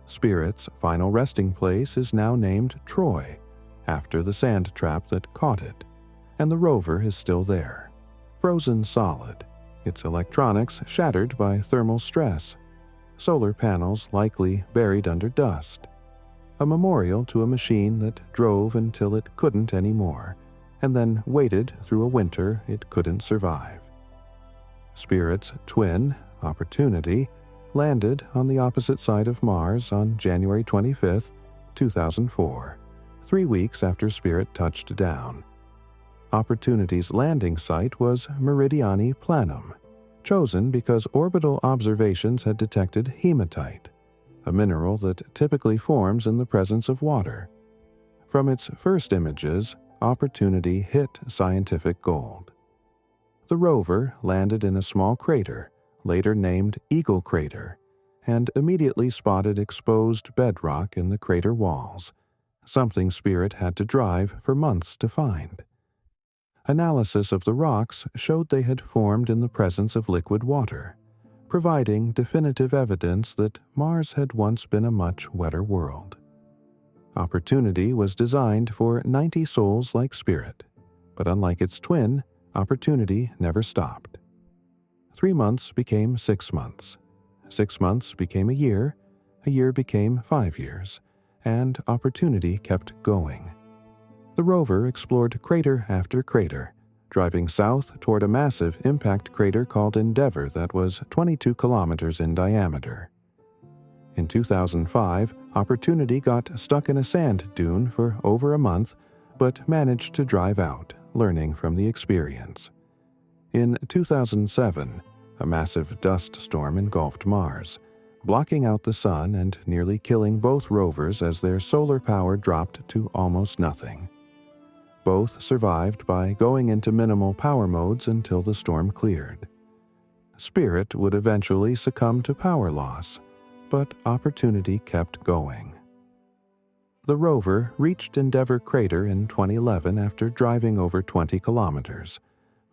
Spirit's final resting place is now named Troy, after the sand trap that caught it, and the rover is still there, frozen solid, its electronics shattered by thermal stress, solar panels likely buried under dust. A memorial to a machine that drove until it couldn't anymore, and then waited through a winter it couldn't survive. Spirit's twin, Opportunity, landed on the opposite side of Mars on January 25, 2004, 3 weeks after Spirit touched down. Opportunity's landing site was Meridiani Planum, chosen because orbital observations had detected hematite, a mineral that typically forms in the presence of water. From its first images, Opportunity hit scientific gold. The rover landed in a small crater, later named Eagle Crater, and immediately spotted exposed bedrock in the crater walls, something Spirit had to drive for months to find. Analysis of the rocks showed they had formed in the presence of liquid water, providing definitive evidence that Mars had once been a much wetter world. Opportunity was designed for 90 souls like Spirit, but unlike its twin, Opportunity never stopped. 3 months became 6 months. 6 months became a year became 5 years, and Opportunity kept going. The rover explored crater after crater, driving south toward a massive impact crater called Endeavour that was 22 kilometers in diameter. In 2005, Opportunity got stuck in a sand dune for over a month, but managed to drive out, learning from the experience. In 2007, a massive dust storm engulfed Mars, blocking out the sun and nearly killing both rovers as their solar power dropped to almost nothing. Both survived by going into minimal power modes until the storm cleared. Spirit would eventually succumb to power loss, but Opportunity kept going. The rover reached Endeavour Crater in 2011 after driving over 20 kilometers,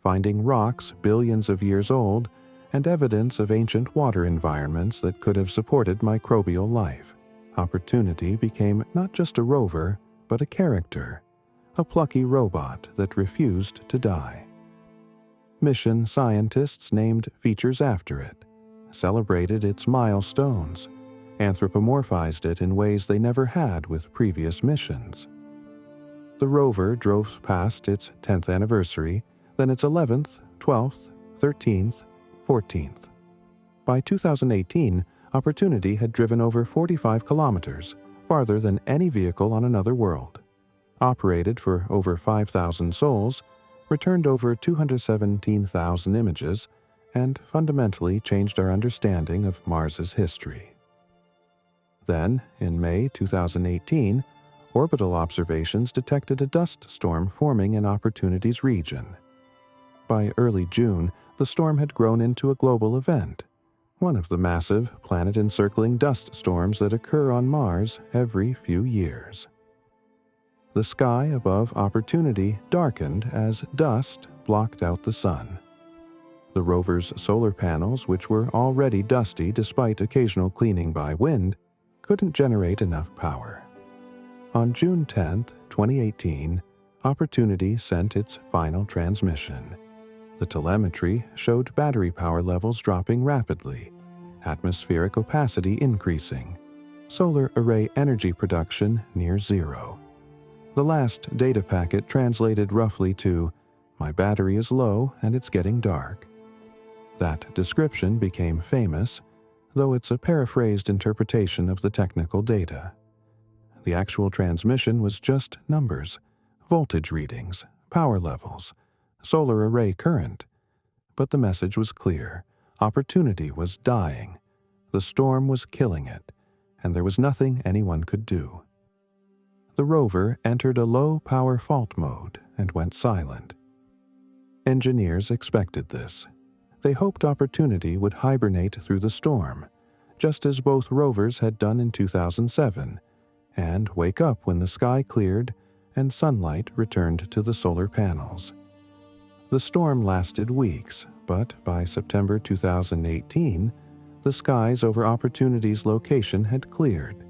finding rocks billions of years old and evidence of ancient water environments that could have supported microbial life. Opportunity became not just a rover, but a character, a plucky robot that refused to die. Mission scientists named features after it, celebrated its milestones, anthropomorphized it in ways they never had with previous missions. The rover drove past its 10th anniversary, then its 11th, 12th, 13th, 14th. By 2018, Opportunity had driven over 45 kilometers, farther than any vehicle on another world, operated for over 5,000 sols, returned over 217,000 images, and fundamentally changed our understanding of Mars's history. Then, in May 2018, orbital observations detected a dust storm forming in Opportunity's region. By early June, the storm had grown into a global event, one of the massive planet-encircling dust storms that occur on Mars every few years. The sky above Opportunity darkened as dust blocked out the sun. The rover's solar panels, which were already dusty despite occasional cleaning by wind, couldn't generate enough power. On June 10, 2018, Opportunity sent its final transmission. The telemetry showed battery power levels dropping rapidly, atmospheric opacity increasing, solar array energy production near zero. The last data packet translated roughly to, "My battery is low and it's getting dark." That description became famous, though it's a paraphrased interpretation of the technical data. The actual transmission was just numbers, voltage readings, power levels, solar array current. But the message was clear. Opportunity was dying. The storm was killing it, and there was nothing anyone could do. The rover entered a low-power fault mode and went silent. Engineers expected this. They hoped Opportunity would hibernate through the storm, just as both rovers had done in 2007, and wake up when the sky cleared and sunlight returned to the solar panels. The storm lasted weeks, but by September 2018, the skies over Opportunity's location had cleared.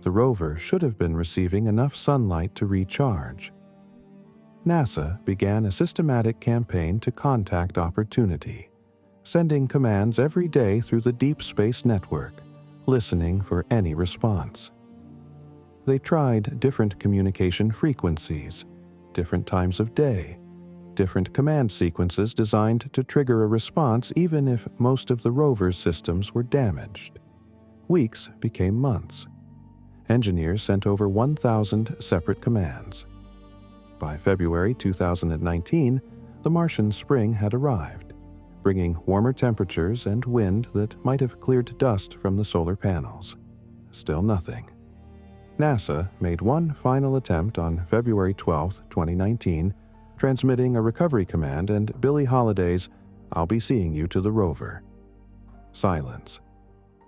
The rover should have been receiving enough sunlight to recharge. NASA began a systematic campaign to contact Opportunity, sending commands every day through the Deep Space Network, listening for any response. They tried different communication frequencies, different times of day, different command sequences designed to trigger a response even if most of the rover's systems were damaged. Weeks became months. Engineers sent over 1,000 separate commands. By February 2019, the Martian spring had arrived, bringing warmer temperatures and wind that might have cleared dust from the solar panels. Still nothing. NASA made one final attempt on February 12, 2019, transmitting a recovery command and Billie Holiday's "I'll be seeing you" to the rover. Silence.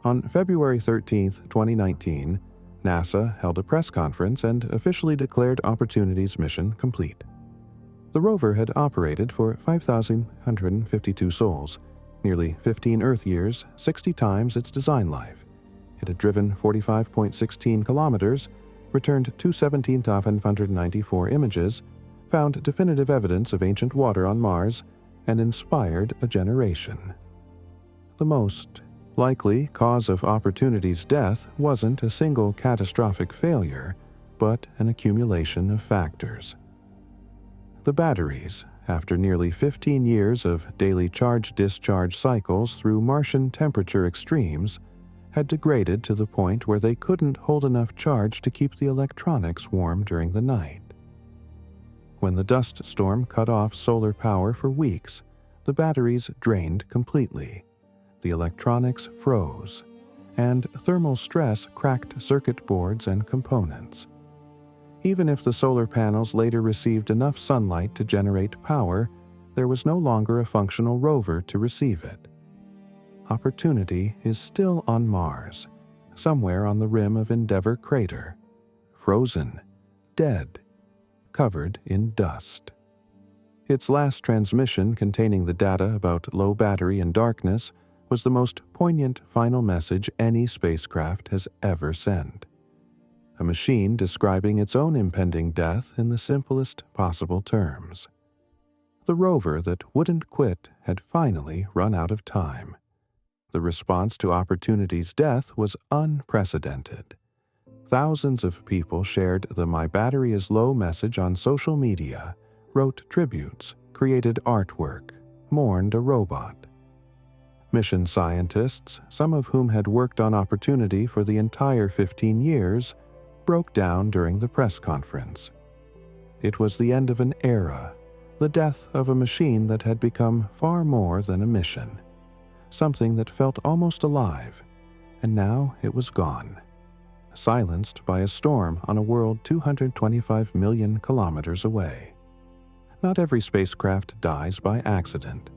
On February 13, 2019, NASA held a press conference and officially declared Opportunity's mission complete. The rover had operated for 5,152 sols, nearly 15 Earth years, 60 times its design life. It had driven 45.16 kilometers, returned 217,594 images, found definitive evidence of ancient water on Mars, and inspired a generation. The most likely cause of Opportunity's death wasn't a single catastrophic failure, but an accumulation of factors. The batteries, after nearly 15 years of daily charge-discharge cycles through Martian temperature extremes, had degraded to the point where they couldn't hold enough charge to keep the electronics warm during the night. When the dust storm cut off solar power for weeks, the batteries drained completely. The electronics froze, and thermal stress cracked circuit boards and components. Even if the solar panels later received enough sunlight to generate power, there was no longer a functional rover to receive it. Opportunity is still on Mars, somewhere on the rim of Endeavour crater, frozen, dead, covered in dust. Its last transmission containing the data about low battery and darkness was the most poignant final message any spacecraft has ever sent. A machine describing its own impending death in the simplest possible terms. The rover that wouldn't quit had finally run out of time. The response to Opportunity's death was unprecedented. Thousands of people shared the "My battery is low" message on social media, wrote tributes, created artwork, mourned a robot. Mission scientists, some of whom had worked on Opportunity for the entire 15 years, broke down during the press conference. It was the end of an era, the death of a machine that had become far more than a mission, something that felt almost alive, and now it was gone. silenced by a storm on a world 225 million kilometers away. Not every spacecraft dies by accident.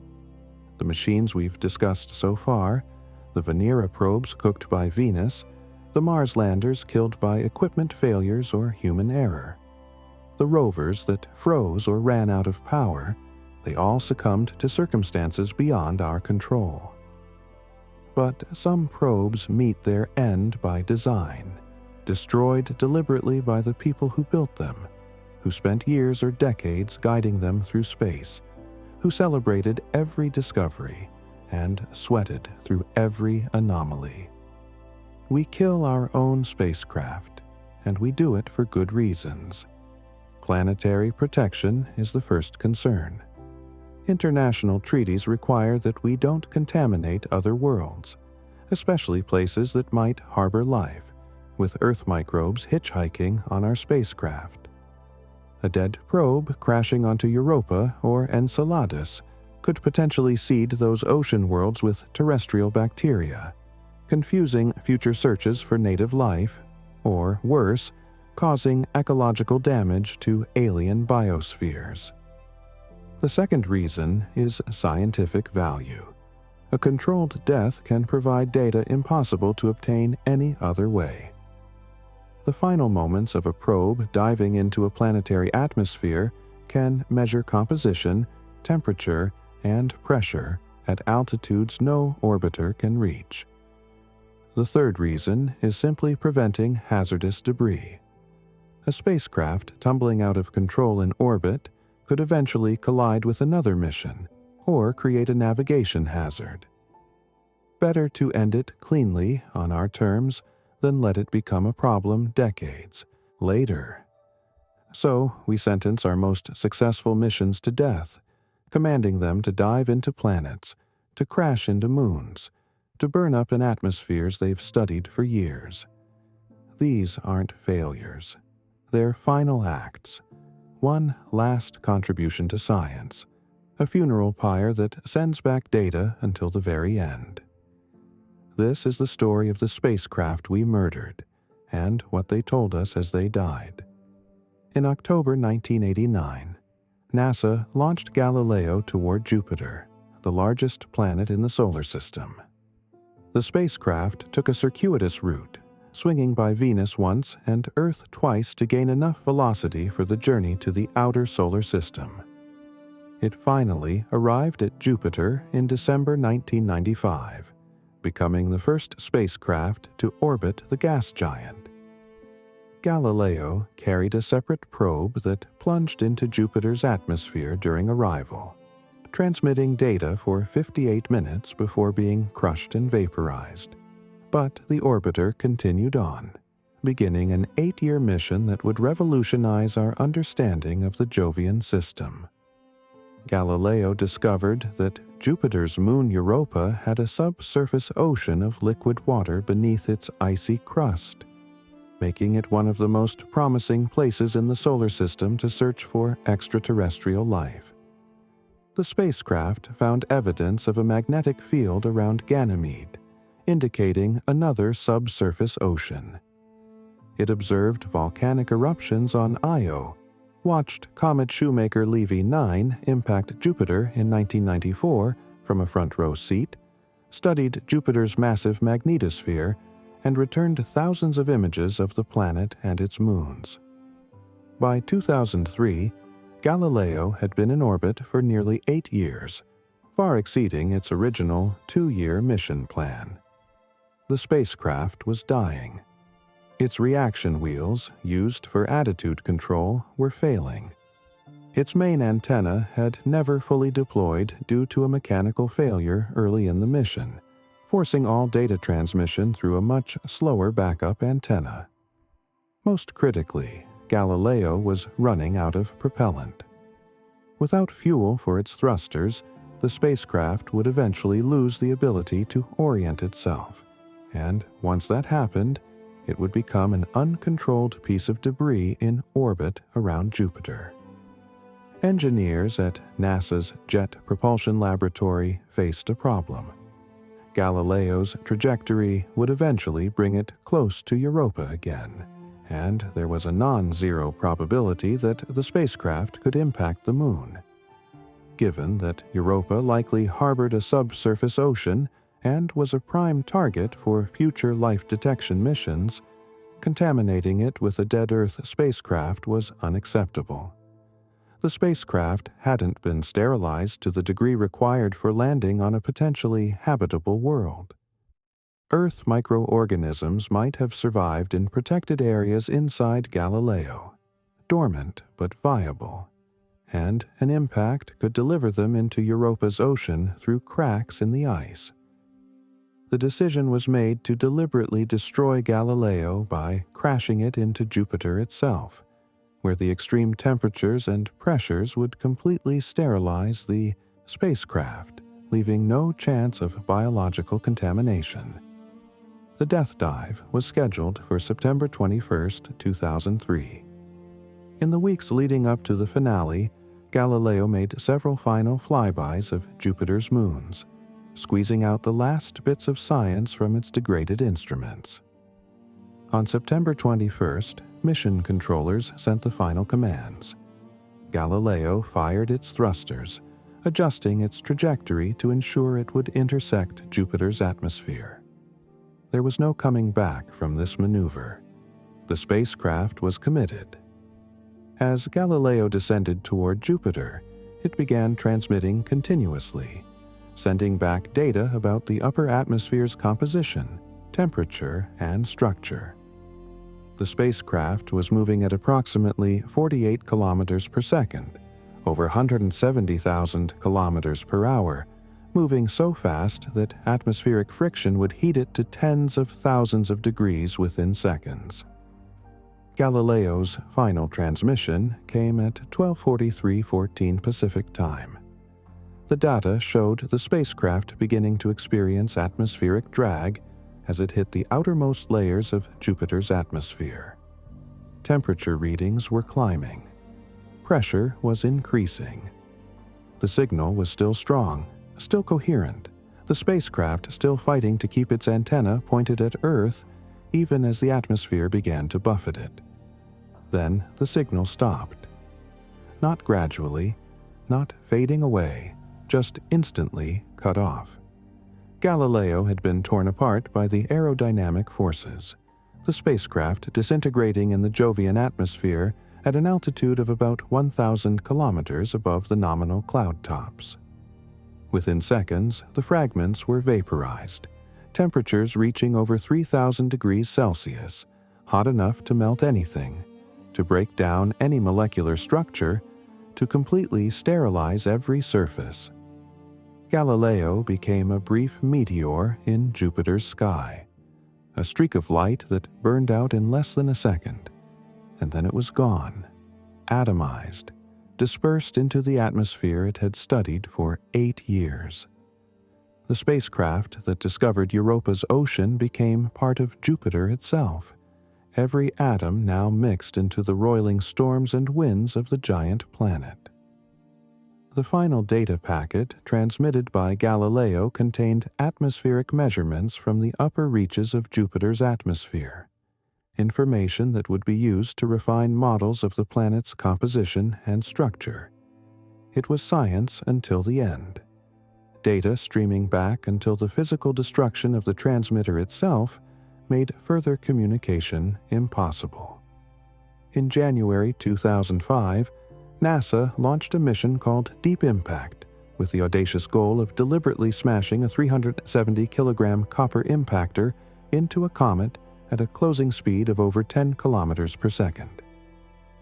The machines we've discussed so far, the Venera probes cooked by Venus, the Mars landers killed by equipment failures or human error, the rovers that froze or ran out of power, they all succumbed to circumstances beyond our control. But some probes meet their end by design, destroyed deliberately by the people who built them, who spent years or decades guiding them through space, who celebrated every discovery and sweated through every anomaly. We kill our own spacecraft, and we do it for good reasons. Planetary protection is the first concern. International treaties require that we don't contaminate other worlds, especially places that might harbor life, with Earth microbes hitchhiking on our spacecraft. A dead probe crashing onto Europa or Enceladus could potentially seed those ocean worlds with terrestrial bacteria, confusing future searches for native life, or worse, causing ecological damage to alien biospheres. The second reason is scientific value. A controlled death can provide data impossible to obtain any other way. The final moments of a probe diving into a planetary atmosphere can measure composition, temperature, and pressure at altitudes no orbiter can reach. The third reason is simply preventing hazardous debris. A spacecraft tumbling out of control in orbit could eventually collide with another mission or create a navigation hazard. Better to end it cleanly on our terms than let it become a problem decades later. So we sentence our most successful missions to death, commanding them to dive into planets, to crash into moons, to burn up in atmospheres they've studied for years. These aren't failures. They're final acts. One last contribution to science, a funeral pyre that sends back data until the very end. This is the story of the spacecraft we murdered, and what they told us as they died. In October 1989, NASA launched Galileo toward Jupiter, the largest planet in the solar system. The spacecraft took a circuitous route, swinging by Venus once and Earth twice to gain enough velocity for the journey to the outer solar system. It finally arrived at Jupiter in December 1995, becoming the first spacecraft to orbit the gas giant. Galileo carried a separate probe that plunged into Jupiter's atmosphere during arrival, transmitting data for 58 minutes before being crushed and vaporized. But the orbiter continued on, beginning an 8-year mission that would revolutionize our understanding of the Jovian system. Galileo discovered that Jupiter's moon Europa had a subsurface ocean of liquid water beneath its icy crust, making it one of the most promising places in the solar system to search for extraterrestrial life. The spacecraft found evidence of a magnetic field around Ganymede, indicating another subsurface ocean. It observed volcanic eruptions on Io, watched comet Shoemaker-Levy 9 impact Jupiter in 1994 from a front-row seat, studied Jupiter's massive magnetosphere, and returned thousands of images of the planet and its moons. By 2003, Galileo had been in orbit for nearly 8 years, far exceeding its original 2-year mission plan. The spacecraft was dying. Its reaction wheels, used for attitude control, were failing. Its main antenna had never fully deployed due to a mechanical failure early in the mission, forcing all data transmission through a much slower backup antenna. Most critically, Galileo was running out of propellant. Without fuel for its thrusters, the spacecraft would eventually lose the ability to orient itself, and once that happened, it would become an uncontrolled piece of debris in orbit around Jupiter. Engineers at NASA's Jet Propulsion Laboratory faced a problem. Galileo's trajectory would eventually bring it close to Europa again, and there was a non-zero probability that the spacecraft could impact the Moon. Given that Europa likely harbored a subsurface ocean and was a prime target for future life detection missions, contaminating it with a dead Earth spacecraft was unacceptable. The spacecraft hadn't been sterilized to the degree required for landing on a potentially habitable world. Earth microorganisms might have survived in protected areas inside Galileo, dormant but viable, and an impact could deliver them into Europa's ocean through cracks in the ice. The decision was made to deliberately destroy Galileo by crashing it into Jupiter itself, where the extreme temperatures and pressures would completely sterilize the spacecraft, leaving no chance of biological contamination. The death dive was scheduled for September 21, 2003. In the weeks leading up to the finale, Galileo made several final flybys of Jupiter's moons, squeezing out the last bits of science from its degraded instruments. On September 21st, mission controllers sent the final commands. Galileo fired its thrusters, adjusting its trajectory to ensure it would intersect Jupiter's atmosphere. There was no coming back from this maneuver. The spacecraft was committed. As Galileo descended toward Jupiter, it began transmitting continuously, sending back data about the upper atmosphere's composition, temperature, and structure. The spacecraft was moving at approximately 48 kilometers per second, over 170,000 kilometers per hour, moving so fast that atmospheric friction would heat it to tens of thousands of degrees within seconds. Galileo's final transmission came at 12:43:14 Pacific Time. The data showed the spacecraft beginning to experience atmospheric drag as it hit the outermost layers of Jupiter's atmosphere. Temperature readings were climbing. Pressure was increasing. The signal was still strong, still coherent, the spacecraft still fighting to keep its antenna pointed at Earth even as the atmosphere began to buffet it. Then the signal stopped. Not gradually, not fading away, just instantly cut off. Galileo had been torn apart by the aerodynamic forces, the spacecraft disintegrating in the Jovian atmosphere at an altitude of about 1,000 kilometers above the nominal cloud tops. Within seconds, the fragments were vaporized, temperatures reaching over 3,000 degrees Celsius, hot enough to melt anything, to break down any molecular structure, to completely sterilize every surface. Galileo became a brief meteor in Jupiter's sky, a streak of light that burned out in less than a second, and then it was gone, atomized, dispersed into the atmosphere it had studied for 8 years. The spacecraft that discovered Europa's ocean became part of Jupiter itself, every atom now mixed into the roiling storms and winds of the giant planet. The final data packet transmitted by Galileo contained atmospheric measurements from the upper reaches of Jupiter's atmosphere, information that would be used to refine models of the planet's composition and structure. It was science until the end. Data streaming back until the physical destruction of the transmitter itself made further communication impossible. In January 2005, NASA launched a mission called Deep Impact, with the audacious goal of deliberately smashing a 370-kilogram copper impactor into a comet at a closing speed of over 10 kilometers per second.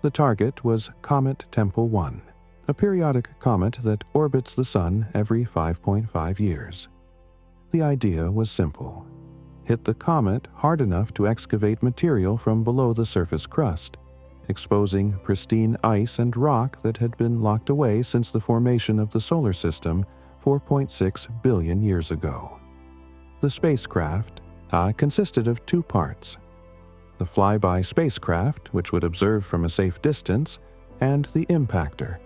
The target was Comet Tempel 1, a periodic comet that orbits the Sun every 5.5 years. The idea was simple. Hit the comet hard enough to excavate material from below the surface crust, exposing pristine ice and rock that had been locked away since the formation of the solar system 4.6 billion years ago. The spacecraft consisted of 2 parts: the flyby spacecraft, which would observe from a safe distance, and the impactor,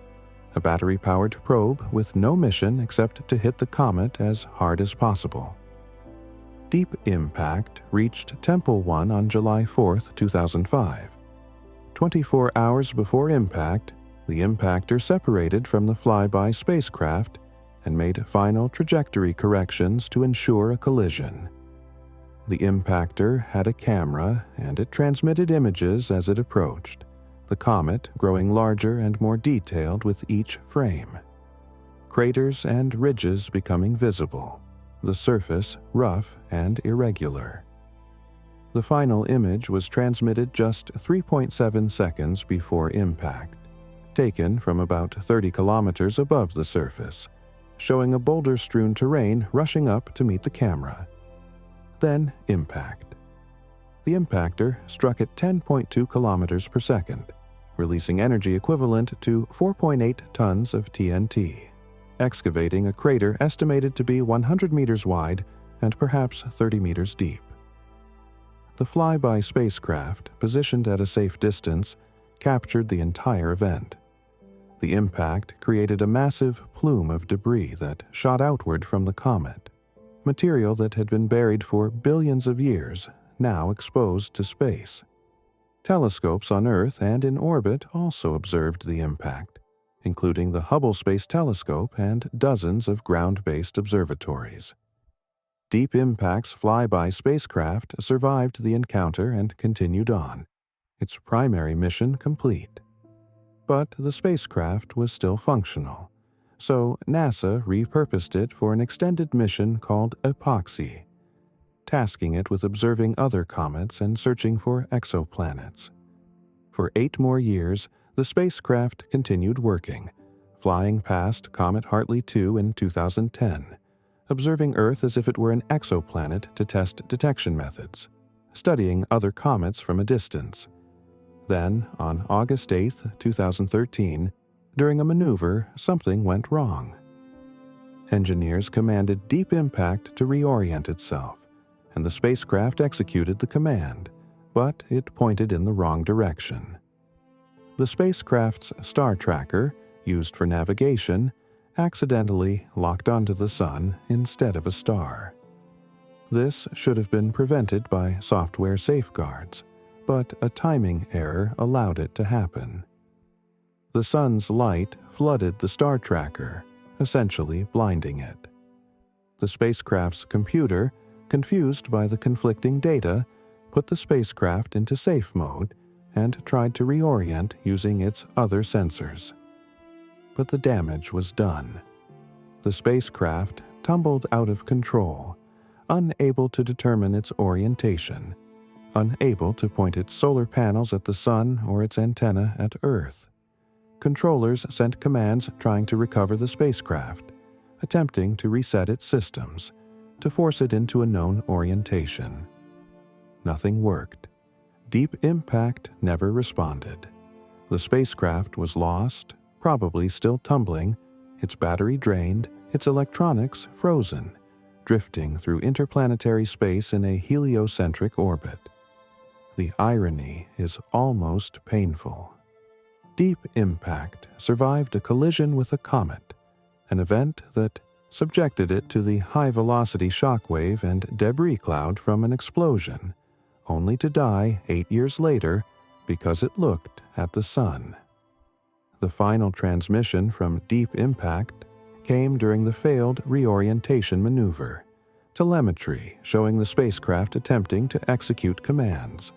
a battery-powered probe with no mission except to hit the comet as hard as possible. Deep Impact reached Temple 1 on July 4, 2005. 24 hours before impact, the impactor separated from the flyby spacecraft and made final trajectory corrections to ensure a collision. The impactor had a camera and it transmitted images as it approached, the comet growing larger and more detailed with each frame. Craters and ridges becoming visible, the surface rough and irregular. The final image was transmitted just 3.7 seconds before impact, taken from about 30 kilometers above the surface, showing a boulder-strewn terrain rushing up to meet the camera. Then impact. The impactor struck at 10.2 kilometers per second, releasing energy equivalent to 4.8 tons of TNT, excavating a crater estimated to be 100 meters wide and perhaps 30 meters deep. The flyby spacecraft, positioned at a safe distance, captured the entire event. The impact created a massive plume of debris that shot outward from the comet, material that had been buried for billions of years, now exposed to space. Telescopes on Earth and in orbit also observed the impact, including the Hubble Space Telescope and dozens of ground-based observatories. Deep Impact's flyby spacecraft survived the encounter and continued on, its primary mission complete. But the spacecraft was still functional, so NASA repurposed it for an extended mission called Epoxy, tasking it with observing other comets and searching for exoplanets. For 8 more years, the spacecraft continued working, flying past Comet Hartley 2 in 2010, observing Earth as if it were an exoplanet to test detection methods, studying other comets from a distance. Then, on August 8, 2013, during a maneuver, something went wrong. Engineers commanded Deep Impact to reorient itself, and the spacecraft executed the command, but it pointed in the wrong direction. The spacecraft's star tracker, used for navigation, accidentally locked onto the sun instead of a star. This should have been prevented by software safeguards, but a timing error allowed it to happen. The sun's light flooded the star tracker, essentially blinding it. The spacecraft's computer, confused by the conflicting data, put the spacecraft into safe mode and tried to reorient using its other sensors. But the damage was done. The spacecraft tumbled out of control, unable to determine its orientation, unable to point its solar panels at the sun or its antenna at Earth. Controllers sent commands trying to recover the spacecraft, attempting to reset its systems, to force it into a known orientation. Nothing worked. Deep Impact never responded. The spacecraft was lost, probably still tumbling, its battery drained, its electronics frozen, drifting through interplanetary space in a heliocentric orbit. The irony is almost painful. Deep Impact survived a collision with a comet, an event that subjected it to the high-velocity shockwave and debris cloud from an explosion, only to die 8 years later because it looked at the sun. The final transmission from Deep Impact came during the failed reorientation maneuver, telemetry showing the spacecraft attempting to execute commands,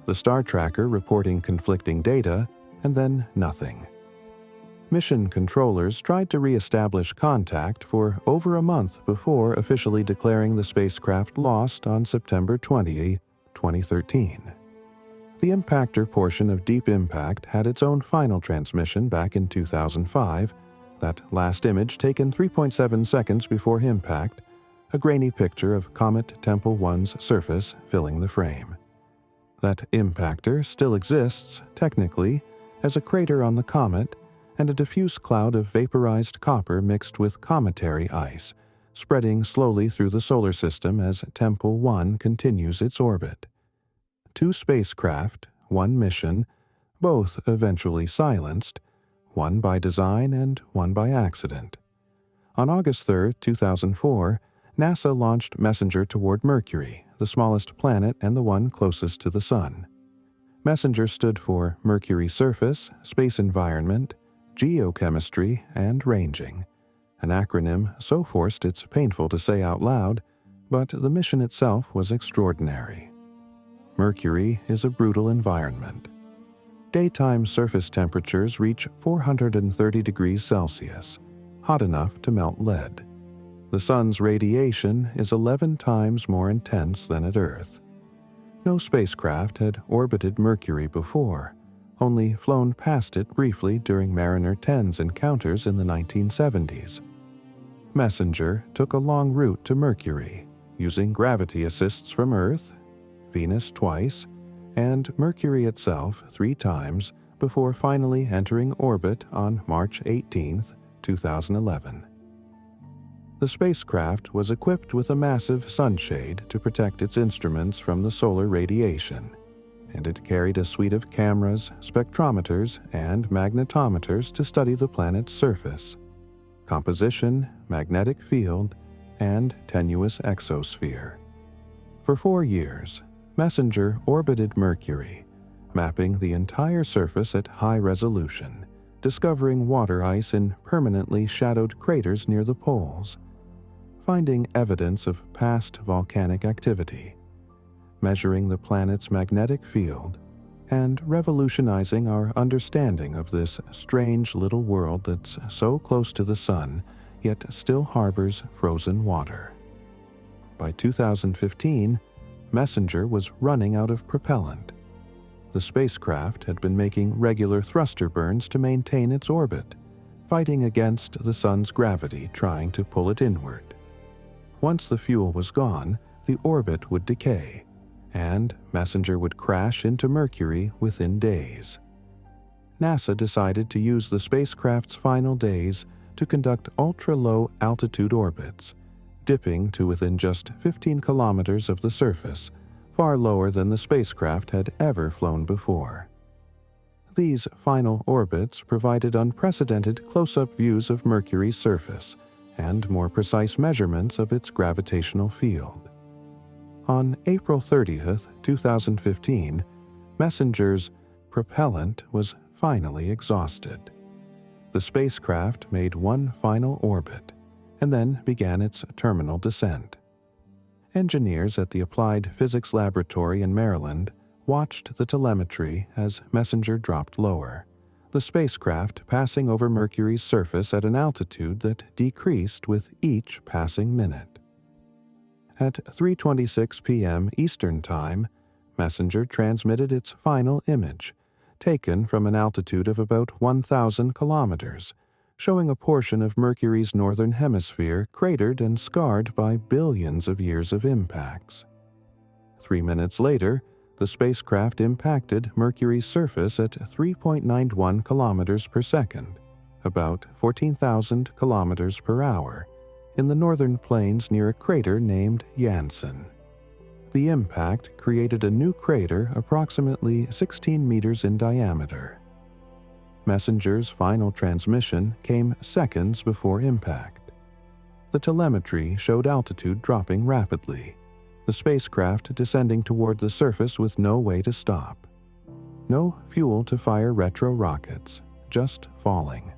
the star tracker reporting conflicting data, and then nothing. Mission controllers tried to re-establish contact for over a month before officially declaring the spacecraft lost on September 20, 2013. The impactor portion of Deep Impact had its own final transmission back in 2005, that last image taken 3.7 seconds before impact, a grainy picture of Comet Tempel 1's surface filling the frame. That impactor still exists, technically, as a crater on the comet and a diffuse cloud of vaporized copper mixed with cometary ice, spreading slowly through the solar system as Tempel 1 continues its orbit. 2 spacecraft, 1 mission, both eventually silenced, one by design and one by accident. On August 3, 2004, NASA launched Messenger toward Mercury, the smallest planet and the one closest to the Sun. Messenger stood for Mercury Surface, Space Environment, Geochemistry, and Ranging, an acronym so forced it's painful to say out loud, but the mission itself was extraordinary. Mercury is a brutal environment. Daytime surface temperatures reach 430 degrees Celsius, hot enough to melt lead. The Sun's radiation is 11 times more intense than at Earth. No spacecraft had orbited Mercury before, only flown past it briefly during Mariner 10's encounters in the 1970s. Messenger took a long route to Mercury, using gravity assists from Earth, Venus twice, and Mercury itself 3 times before finally entering orbit on March 18, 2011. The spacecraft was equipped with a massive sunshade to protect its instruments from the solar radiation, and it carried a suite of cameras, spectrometers, and magnetometers to study the planet's surface, composition, magnetic field, and tenuous exosphere. For 4 years, Messenger orbited Mercury, mapping the entire surface at high resolution, discovering water ice in permanently shadowed craters near the poles, finding evidence of past volcanic activity, measuring the planet's magnetic field, and revolutionizing our understanding of this strange little world that's so close to the Sun, yet still harbors frozen water. By 2015, Messenger was running out of propellant. The spacecraft had been making regular thruster burns to maintain its orbit, fighting against the Sun's gravity trying to pull it inward. Once the fuel was gone, the orbit would decay, and Messenger would crash into Mercury within days. NASA decided to use the spacecraft's final days to conduct ultra-low altitude orbits, dipping to within just 15 kilometers of the surface, far lower than the spacecraft had ever flown before. These final orbits provided unprecedented close-up views of Mercury's surface and more precise measurements of its gravitational field. On April 30, 2015, Messenger's propellant was finally exhausted. The spacecraft made one final orbit, and then began its terminal descent. Engineers at the Applied Physics Laboratory in Maryland watched the telemetry as Messenger dropped lower, the spacecraft passing over Mercury's surface at an altitude that decreased with each passing minute. At 3:26 p.m. Eastern Time, Messenger transmitted its final image, taken from an altitude of about 1,000 kilometers, showing a portion of Mercury's northern hemisphere cratered and scarred by billions of years of impacts. 3 minutes later, the spacecraft impacted Mercury's surface at 3.91 kilometers per second, about 14,000 kilometers per hour, in the northern plains near a crater named Janssen. The impact created a new crater approximately 16 meters in diameter. Messenger's final transmission came seconds before impact. The telemetry showed altitude dropping rapidly, the spacecraft descending toward the surface with no way to stop. No fuel to fire retro rockets, just falling.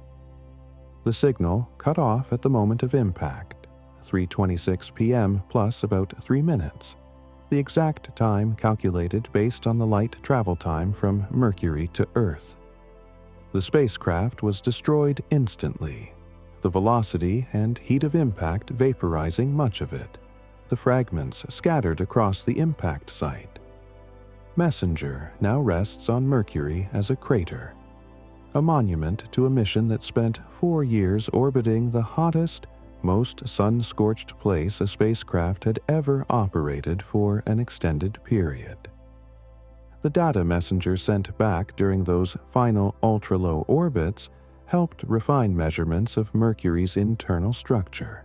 The signal cut off at the moment of impact, 3:26 p.m. plus about 3 minutes, the exact time calculated based on the light travel time from Mercury to Earth. The spacecraft was destroyed instantly, the velocity and heat of impact vaporizing much of it, the fragments scattered across the impact site. Messenger now rests on Mercury as a crater, a monument to a mission that spent 4 years orbiting the hottest, most sun-scorched place a spacecraft had ever operated for an extended period. The data Messenger sent back during those final ultra-low orbits helped refine measurements of Mercury's internal structure,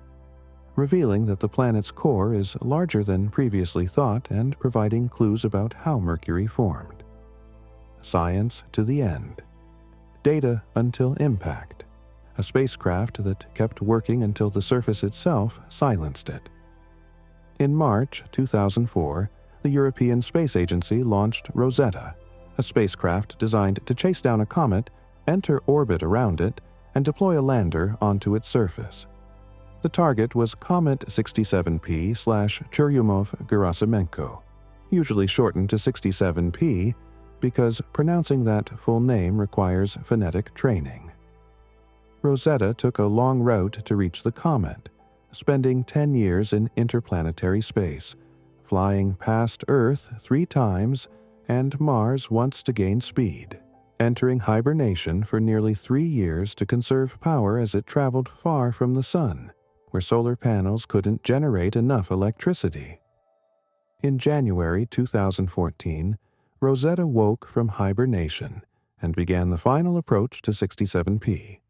revealing that the planet's core is larger than previously thought and providing clues about how Mercury formed. Science to the end. Data until impact. A spacecraft that kept working until the surface itself silenced it. In March 2004, the European Space Agency launched Rosetta, a spacecraft designed to chase down a comet, enter orbit around it, and deploy a lander onto its surface. The target was Comet 67P/Churyumov-Gerasimenko, usually shortened to 67P because pronouncing that full name requires phonetic training. Rosetta took a long route to reach the comet, spending 10 years in interplanetary space, flying past Earth 3 times and Mars once to gain speed, entering hibernation for nearly 3 years to conserve power as it traveled far from the Sun, where solar panels couldn't generate enough electricity. In January 2014, Rosetta woke from hibernation and began the final approach to 67P.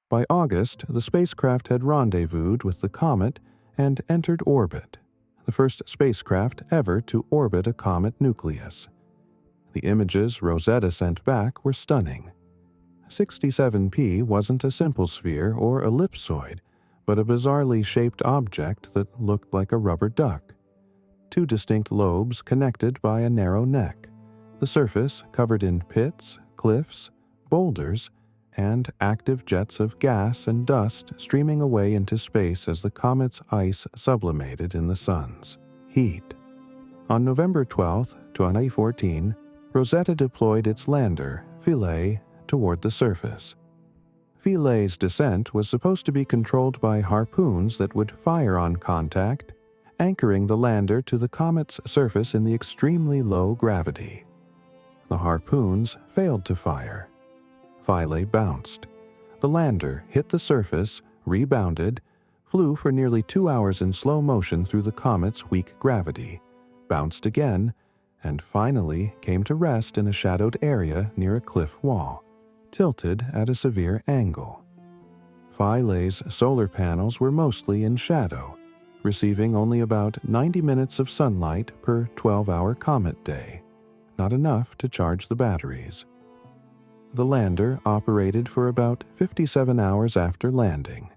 By August, the spacecraft had rendezvoused with the comet and entered orbit, the first spacecraft ever to orbit a comet nucleus. The images Rosetta sent back were stunning. 67P wasn't a simple sphere or ellipsoid, but a bizarrely shaped object that looked like a rubber duck. 2 distinct lobes connected by a narrow neck, the surface covered in pits, cliffs, boulders, and active jets of gas and dust streaming away into space as the comet's ice sublimated in the sun's heat. On November 12, 2014, Rosetta deployed its lander, Philae, toward the surface. Philae's descent was supposed to be controlled by harpoons that would fire on contact, anchoring the lander to the comet's surface in the extremely low gravity. The harpoons failed to fire. Philae bounced. The lander hit the surface, rebounded, flew for nearly 2 hours in slow motion through the comet's weak gravity, bounced again, and finally came to rest in a shadowed area near a cliff wall, tilted at a severe angle. Philae's solar panels were mostly in shadow, receiving only about 90 minutes of sunlight per 12-hour comet day, not enough to charge the batteries. The lander operated for about 57 hours after landing,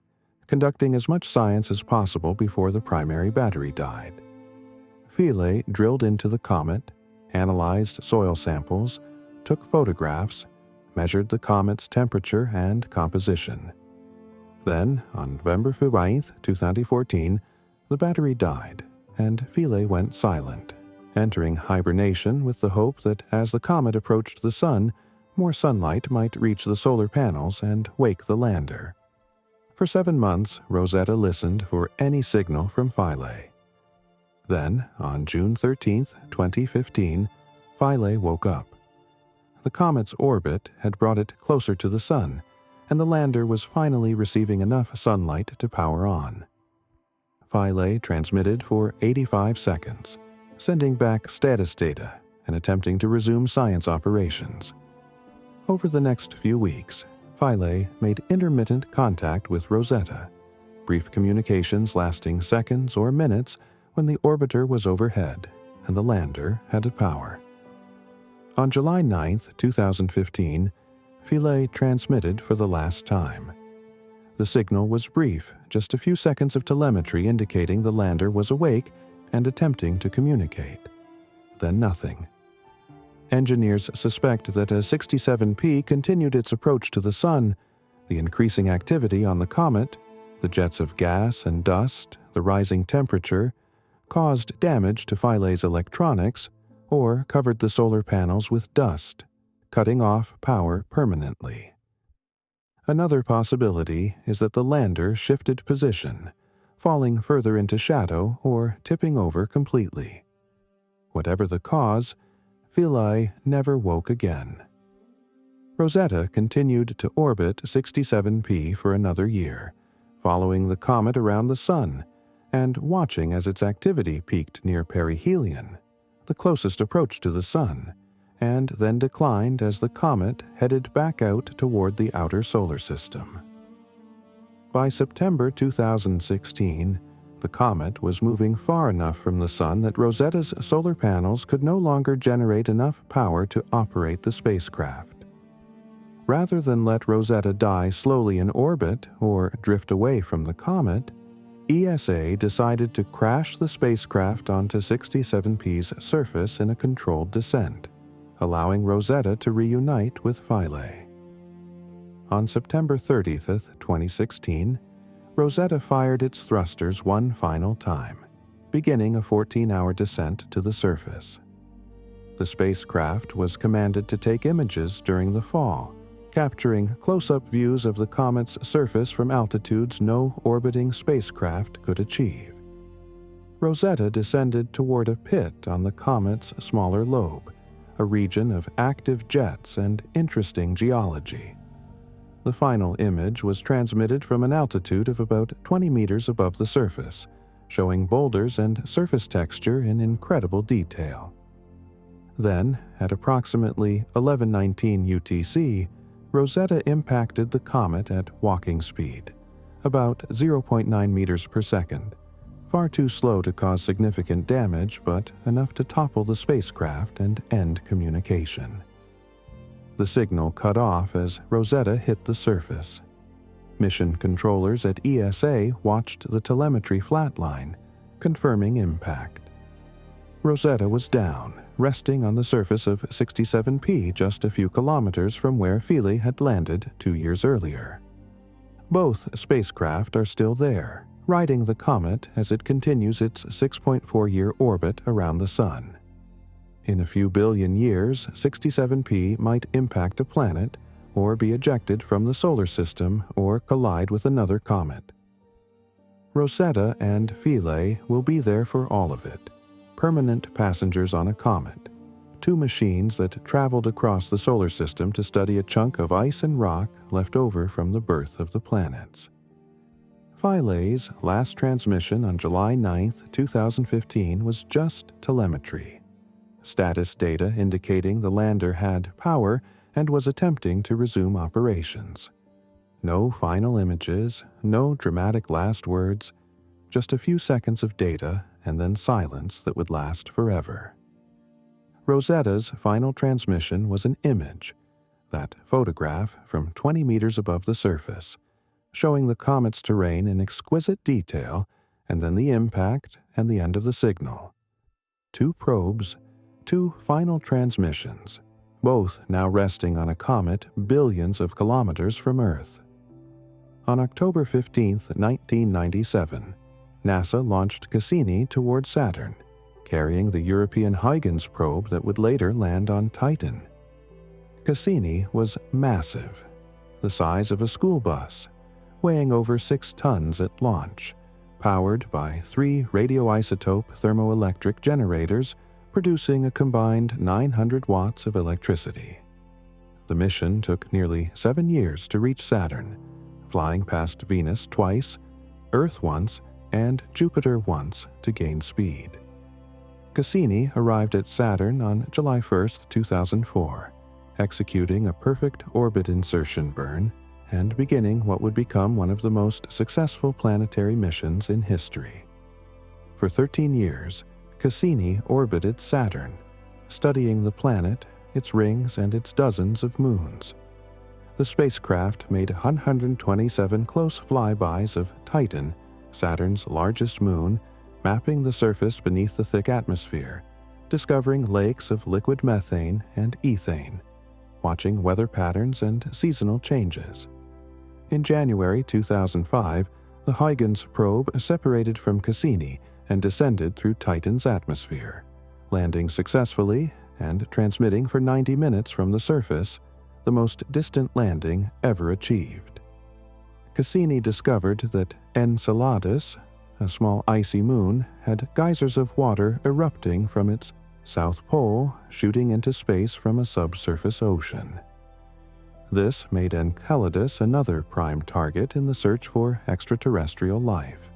conducting as much science as possible before the primary battery died. Philae drilled into the comet, analyzed soil samples, took photographs, measured the comet's temperature and composition. Then, on November 9, 2014, the battery died, and Philae went silent, entering hibernation with the hope that as the comet approached the Sun, more sunlight might reach the solar panels and wake the lander. For 7 months, Rosetta listened for any signal from Philae. Then, on June 13, 2015, Philae woke up. The comet's orbit had brought it closer to the Sun, and the lander was finally receiving enough sunlight to power on. Philae transmitted for 85 seconds, sending back status data and attempting to resume science operations. Over the next few weeks, Philae made intermittent contact with Rosetta, brief communications lasting seconds or minutes when the orbiter was overhead and the lander had power. On July 9, 2015, Philae transmitted for the last time. The signal was brief, just a few seconds of telemetry indicating the lander was awake and attempting to communicate. Then nothing. Engineers suspect that as 67P continued its approach to the Sun, the increasing activity on the comet, the jets of gas and dust, the rising temperature, caused damage to Philae's electronics or covered the solar panels with dust, cutting off power permanently. Another possibility is that the lander shifted position, falling further into shadow or tipping over completely. Whatever the cause, Philae never woke again. Rosetta continued to orbit 67P for another year, following the comet around the Sun and watching as its activity peaked near perihelion, the closest approach to the Sun, and then declined as the comet headed back out toward the outer solar system. By September 2016, the comet was moving far enough from the Sun that Rosetta's solar panels could no longer generate enough power to operate the spacecraft. Rather than let Rosetta die slowly in orbit or drift away from the comet, ESA decided to crash the spacecraft onto 67P's surface in a controlled descent, allowing Rosetta to reunite with Philae. On September 30, 2016, Rosetta fired its thrusters one final time, beginning a 14-hour descent to the surface. The spacecraft was commanded to take images during the fall, capturing close-up views of the comet's surface from altitudes no orbiting spacecraft could achieve. Rosetta descended toward a pit on the comet's smaller lobe, a region of active jets and interesting geology. The final image was transmitted from an altitude of about 20 meters above the surface, showing boulders and surface texture in incredible detail. Then, at approximately 11:19 UTC, Rosetta impacted the comet at walking speed, about 0.9 meters per second, far too slow to cause significant damage but enough to topple the spacecraft and end communication. The signal cut off as Rosetta hit the surface. Mission controllers at ESA watched the telemetry flatline, confirming impact. Rosetta was down, resting on the surface of 67P just a few kilometers from where Philae had landed 2 years earlier. Both spacecraft are still there, riding the comet as it continues its 6.4-year orbit around the Sun. In a few billion years, 67P might impact a planet, or be ejected from the solar system, or collide with another comet. Rosetta and Philae will be there for all of it, permanent passengers on a comet, two machines that traveled across the solar system to study a chunk of ice and rock left over from the birth of the planets. Philae's last transmission on July 9, 2015 was just telemetry, status data indicating the lander had power and was attempting to resume operations. No final images, no dramatic last words, just a few seconds of data and then silence that would last forever. Rosetta's final transmission was an image, that photograph from 20 meters above the surface, showing the comet's terrain in exquisite detail, and then the impact and the end of the signal. 2 probes, 2 final transmissions, both now resting on a comet billions of kilometers from Earth. On October 15, 1997, NASA launched Cassini toward Saturn, carrying the European Huygens probe that would later land on Titan. Cassini was massive, the size of a school bus, weighing over 6 tons at launch, powered by 3 radioisotope thermoelectric generators producing a combined 900 watts of electricity. The mission took nearly 7 years to reach Saturn, flying past Venus twice, Earth once, and Jupiter once to gain speed. Cassini arrived at Saturn on July 1, 2004, executing a perfect orbit insertion burn and beginning what would become one of the most successful planetary missions in history. For 13 years, Cassini orbited Saturn, studying the planet, its rings, and its dozens of moons. The spacecraft made 127 close flybys of Titan, Saturn's largest moon, mapping the surface beneath the thick atmosphere, discovering lakes of liquid methane and ethane, watching weather patterns and seasonal changes. In January 2005, the Huygens probe separated from Cassini and descended through Titan's atmosphere, landing successfully and transmitting for 90 minutes from the surface, the most distant landing ever achieved. Cassini discovered that Enceladus, a small icy moon, had geysers of water erupting from its south pole, shooting into space from a subsurface ocean. This made Enceladus another prime target in the search for extraterrestrial life.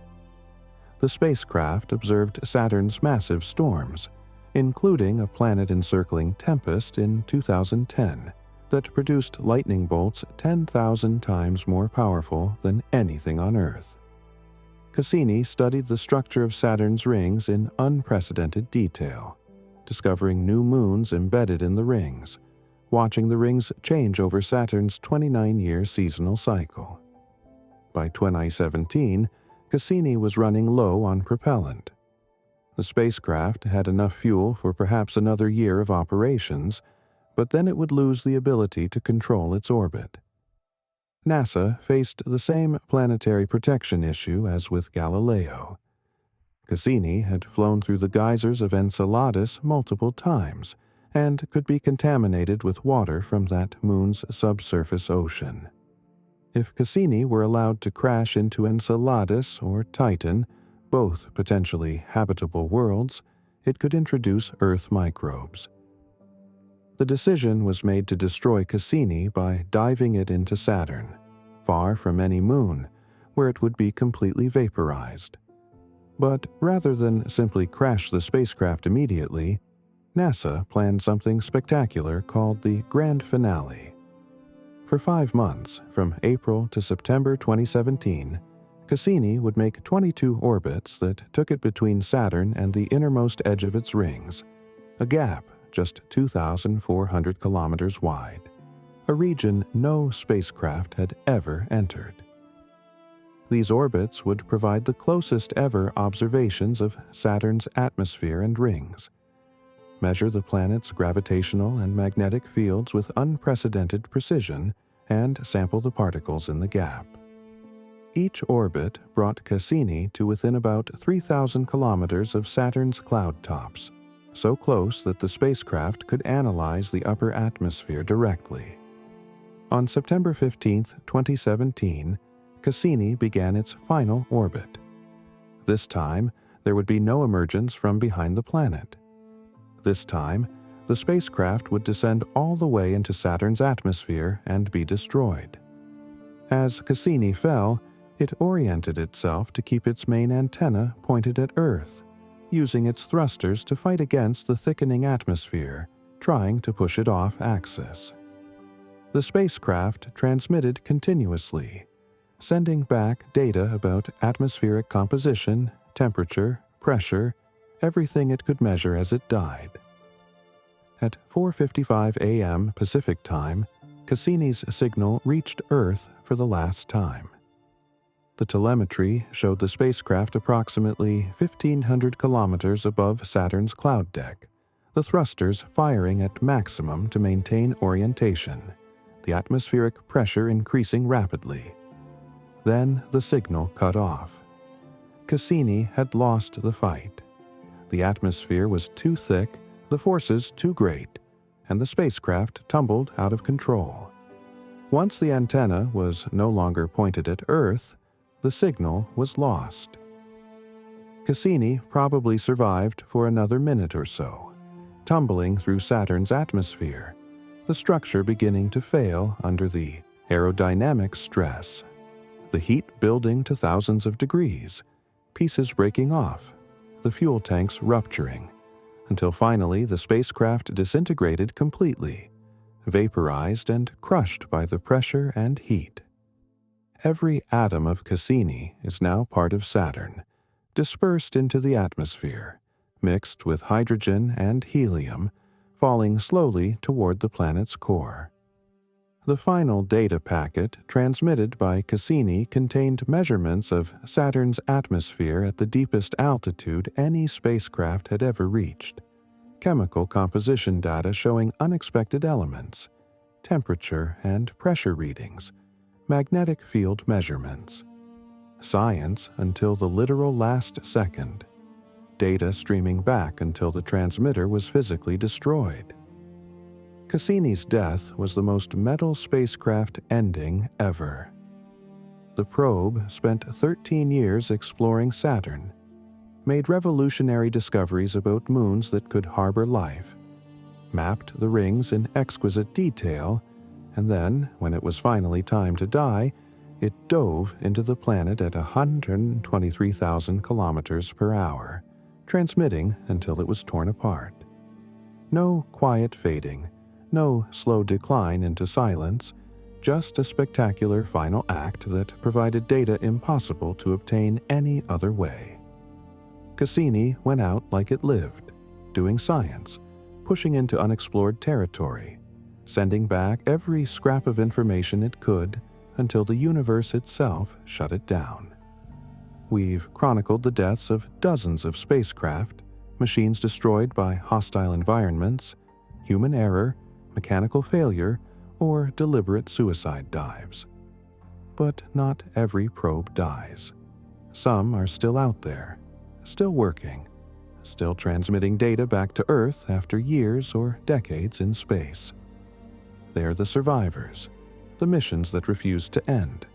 The spacecraft observed Saturn's massive storms, including a planet-encircling tempest in 2010 that produced lightning bolts 10,000 times more powerful than anything on Earth. Cassini studied the structure of Saturn's rings in unprecedented detail, discovering new moons embedded in the rings, watching the rings change over Saturn's 29-year seasonal cycle. By 2017, Cassini was running low on propellant. The spacecraft had enough fuel for perhaps another year of operations, but then it would lose the ability to control its orbit. NASA faced the same planetary protection issue as with Galileo. Cassini had flown through the geysers of Enceladus multiple times and could be contaminated with water from that moon's subsurface ocean. If Cassini were allowed to crash into Enceladus or Titan, both potentially habitable worlds, it could introduce Earth microbes. The decision was made to destroy Cassini by diving it into Saturn, far from any moon, where it would be completely vaporized. But rather than simply crash the spacecraft immediately, NASA planned something spectacular called the Grand Finale. For 5 months, from April to September 2017, Cassini would make 22 orbits that took it between Saturn and the innermost edge of its rings, a gap just 2,400 kilometers wide, a region no spacecraft had ever entered. These orbits would provide the closest ever observations of Saturn's atmosphere and rings, measure the planet's gravitational and magnetic fields with unprecedented precision, and sample the particles in the gap. Each orbit brought Cassini to within about 3,000 kilometers of Saturn's cloud tops, so close that the spacecraft could analyze the upper atmosphere directly. On September 15, 2017, Cassini began its final orbit. This time, there would be no emergence from behind the planet. This time, the spacecraft would descend all the way into Saturn's atmosphere and be destroyed. As Cassini fell, it oriented itself to keep its main antenna pointed at Earth, using its thrusters to fight against the thickening atmosphere, trying to push it off axis. The spacecraft transmitted continuously, sending back data about atmospheric composition, temperature, pressure, everything it could measure as it died. At 4:55 a.m. Pacific Time, Cassini's signal reached Earth for the last time. The telemetry showed the spacecraft approximately 1,500 kilometers above Saturn's cloud deck, the thrusters firing at maximum to maintain orientation, the atmospheric pressure increasing rapidly. Then the signal cut off. Cassini had lost the fight. The atmosphere was too thick, the forces too great, and the spacecraft tumbled out of control. Once the antenna was no longer pointed at Earth, the signal was lost. Cassini probably survived for another minute or so, tumbling through Saturn's atmosphere, the structure beginning to fail under the aerodynamic stress, the heat building to thousands of degrees, pieces breaking off, the fuel tanks rupturing, until finally the spacecraft disintegrated completely, vaporized and crushed by the pressure and heat. Every atom of Cassini is now part of Saturn, dispersed into the atmosphere, mixed with hydrogen and helium, falling slowly toward the planet's core. The final data packet transmitted by Cassini contained measurements of Saturn's atmosphere at the deepest altitude any spacecraft had ever reached, chemical composition data showing unexpected elements, temperature and pressure readings, magnetic field measurements. Science until the literal last second. Data streaming back until the transmitter was physically destroyed. Cassini's death was the most metal spacecraft ending ever. The probe spent 13 years exploring Saturn, made revolutionary discoveries about moons that could harbor life, mapped the rings in exquisite detail, and then, when it was finally time to die, it dove into the planet at 123,000 kilometers per hour, transmitting until it was torn apart. No quiet fading, no slow decline into silence, just a spectacular final act that provided data impossible to obtain any other way. Cassini went out like it lived, doing science, pushing into unexplored territory, sending back every scrap of information it could until the universe itself shut it down. we've chronicled the deaths of dozens of spacecraft, machines destroyed by hostile environments, human error, mechanical failure, or deliberate suicide dives. But not every probe dies. Some are still out there, still working, still transmitting data back to Earth after years or decades in space. They're the survivors, the missions that refused to end,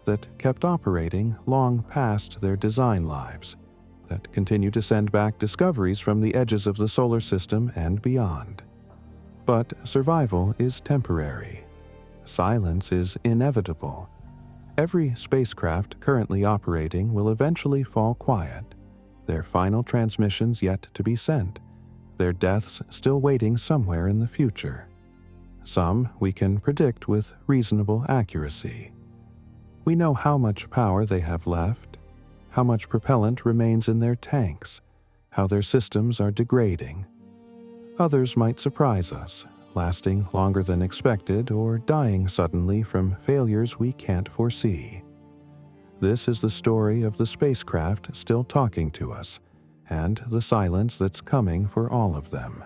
that kept operating long past their design lives, that continue to send back discoveries from the edges of the solar system and beyond. But survival is temporary. Silence is inevitable. Every spacecraft currently operating will eventually fall quiet, their final transmissions yet to be sent, their deaths still waiting somewhere in the future. Some we can predict with reasonable accuracy. We know how much power they have left, how much propellant remains in their tanks, how their systems are degrading. Others might surprise us, lasting longer than expected or dying suddenly from failures we can't foresee. This is the story of the spacecraft still talking to us, and the silence that's coming for all of them.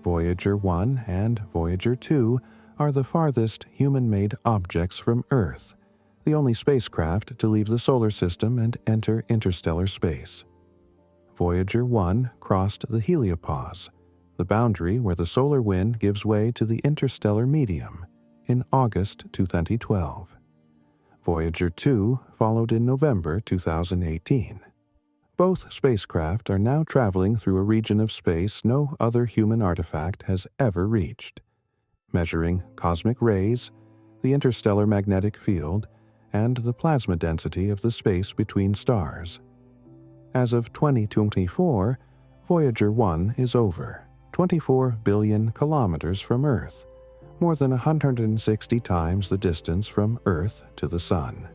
Voyager 1 and Voyager 2 are the farthest human-made objects from Earth, the only spacecraft to leave the solar system and enter interstellar space. Voyager 1 crossed the heliopause, the boundary where the solar wind gives way to the interstellar medium, in August 2012. Voyager 2 followed in November 2018. Both spacecraft are now traveling through a region of space no other human artifact has ever reached, measuring cosmic rays, the interstellar magnetic field, and the plasma density of the space between stars. As of 2024, Voyager 1 is over, 24 billion kilometers from Earth, more than 160 times the distance from Earth to the Sun.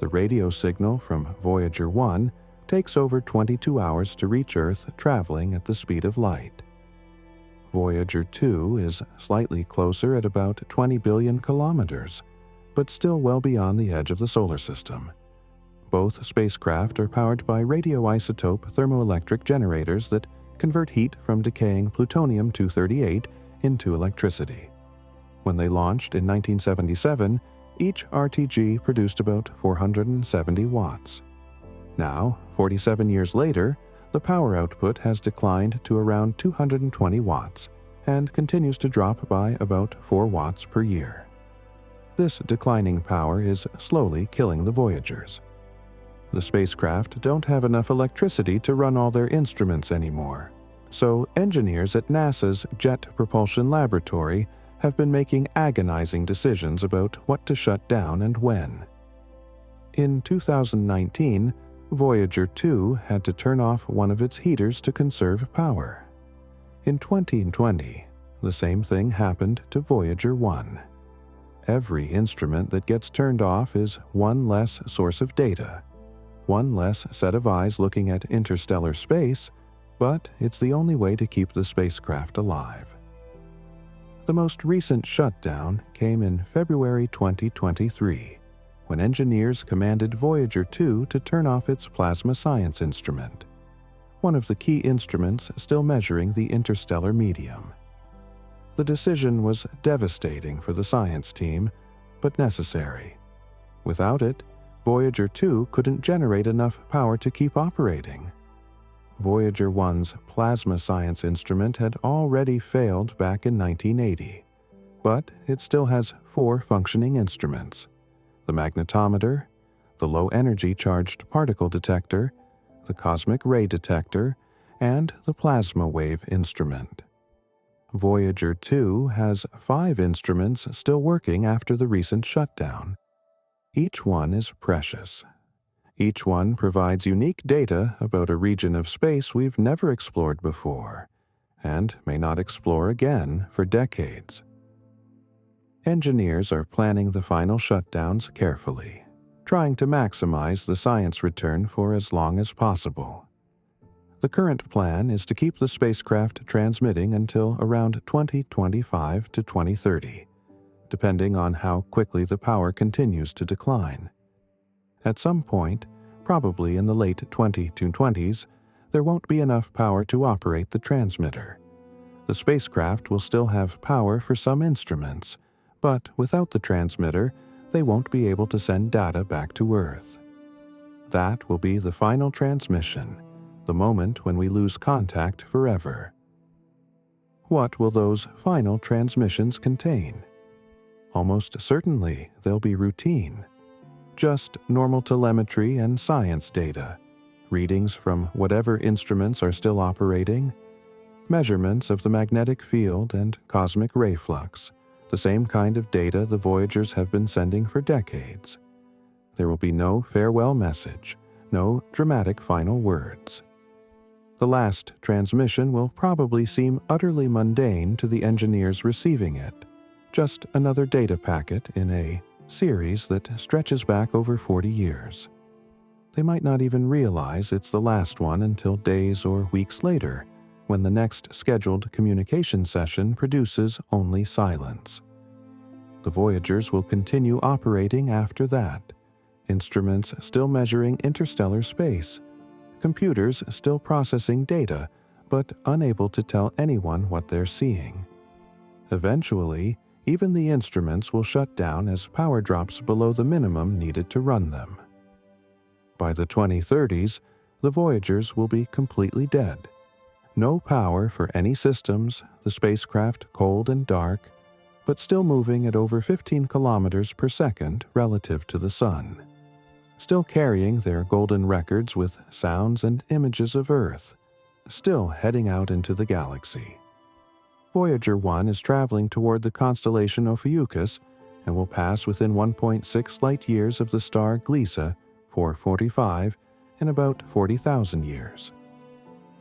The radio signal from Voyager 1 takes over 22 hours to reach Earth traveling at the speed of light. Voyager 2 is slightly closer at about 20 billion kilometers, but still well beyond the edge of the solar system. Both spacecraft are powered by radioisotope thermoelectric generators that convert heat from decaying plutonium-238 into electricity. When they launched in 1977, each RTG produced about 470 watts. Now, 47 years later, the power output has declined to around 220 watts and continues to drop by about 4 watts per year. This declining power is slowly killing the Voyagers. The spacecraft don't have enough electricity to run all their instruments anymore, so engineers at NASA's Jet Propulsion Laboratory have been making agonizing decisions about what to shut down and when. In 2019, Voyager 2 had to turn off one of its heaters to conserve power. In 2020, the same thing happened to Voyager 1. Every instrument that gets turned off is one less source of data, one less set of eyes looking at interstellar space, but it's the only way to keep the spacecraft alive. The most recent shutdown came in February 2023, when engineers commanded Voyager 2 to turn off its plasma science instrument, one of the key instruments still measuring the interstellar medium. The decision was devastating for the science team, but necessary. Without it, Voyager 2 couldn't generate enough power to keep operating. Voyager 1's plasma science instrument had already failed back in 1980, but it still has 4 functioning instruments: the magnetometer, the low-energy charged particle detector, the cosmic ray detector, and the plasma wave instrument. Voyager 2 has 5 instruments still working after the recent shutdown. Each one is precious. Each one provides unique data about a region of space we've never explored before, and may not explore again for decades. Engineers are planning the final shutdowns carefully, trying to maximize the science return for as long as possible. The current plan is to keep the spacecraft transmitting until around 2025 to 2030, depending on how quickly the power continues to decline. At some point, probably in the late 2020s, there won't be enough power to operate the transmitter. The spacecraft will still have power for some instruments, but without the transmitter, they won't be able to send data back to Earth. That will be the final transmission, the moment when we lose contact forever. What will those final transmissions contain? Almost certainly they'll be routine. Just normal telemetry and science data, readings from whatever instruments are still operating, measurements of the magnetic field and cosmic ray flux, the same kind of data the Voyagers have been sending for decades. There will be no farewell message, no dramatic final words. The last transmission will probably seem utterly mundane to the engineers receiving it, just another data packet in a series that stretches back over 40 years. They might not even realize it's the last one until days or weeks later, when the next scheduled communication session produces only silence. The Voyagers will continue operating after that, instruments still measuring interstellar space, computers still processing data, but unable to tell anyone what they're seeing. Eventually, even the instruments will shut down as power drops below the minimum needed to run them. By the 2030s, the Voyagers will be completely dead. No power for any systems, the spacecraft cold and dark, but still moving at over 15 kilometers per second relative to the Sun. Still carrying their golden records with sounds and images of Earth, still heading out into the galaxy. Voyager 1 is traveling toward the constellation Ophiuchus and will pass within 1.6 light-years of the star Gliese, 445, in about 40,000 years.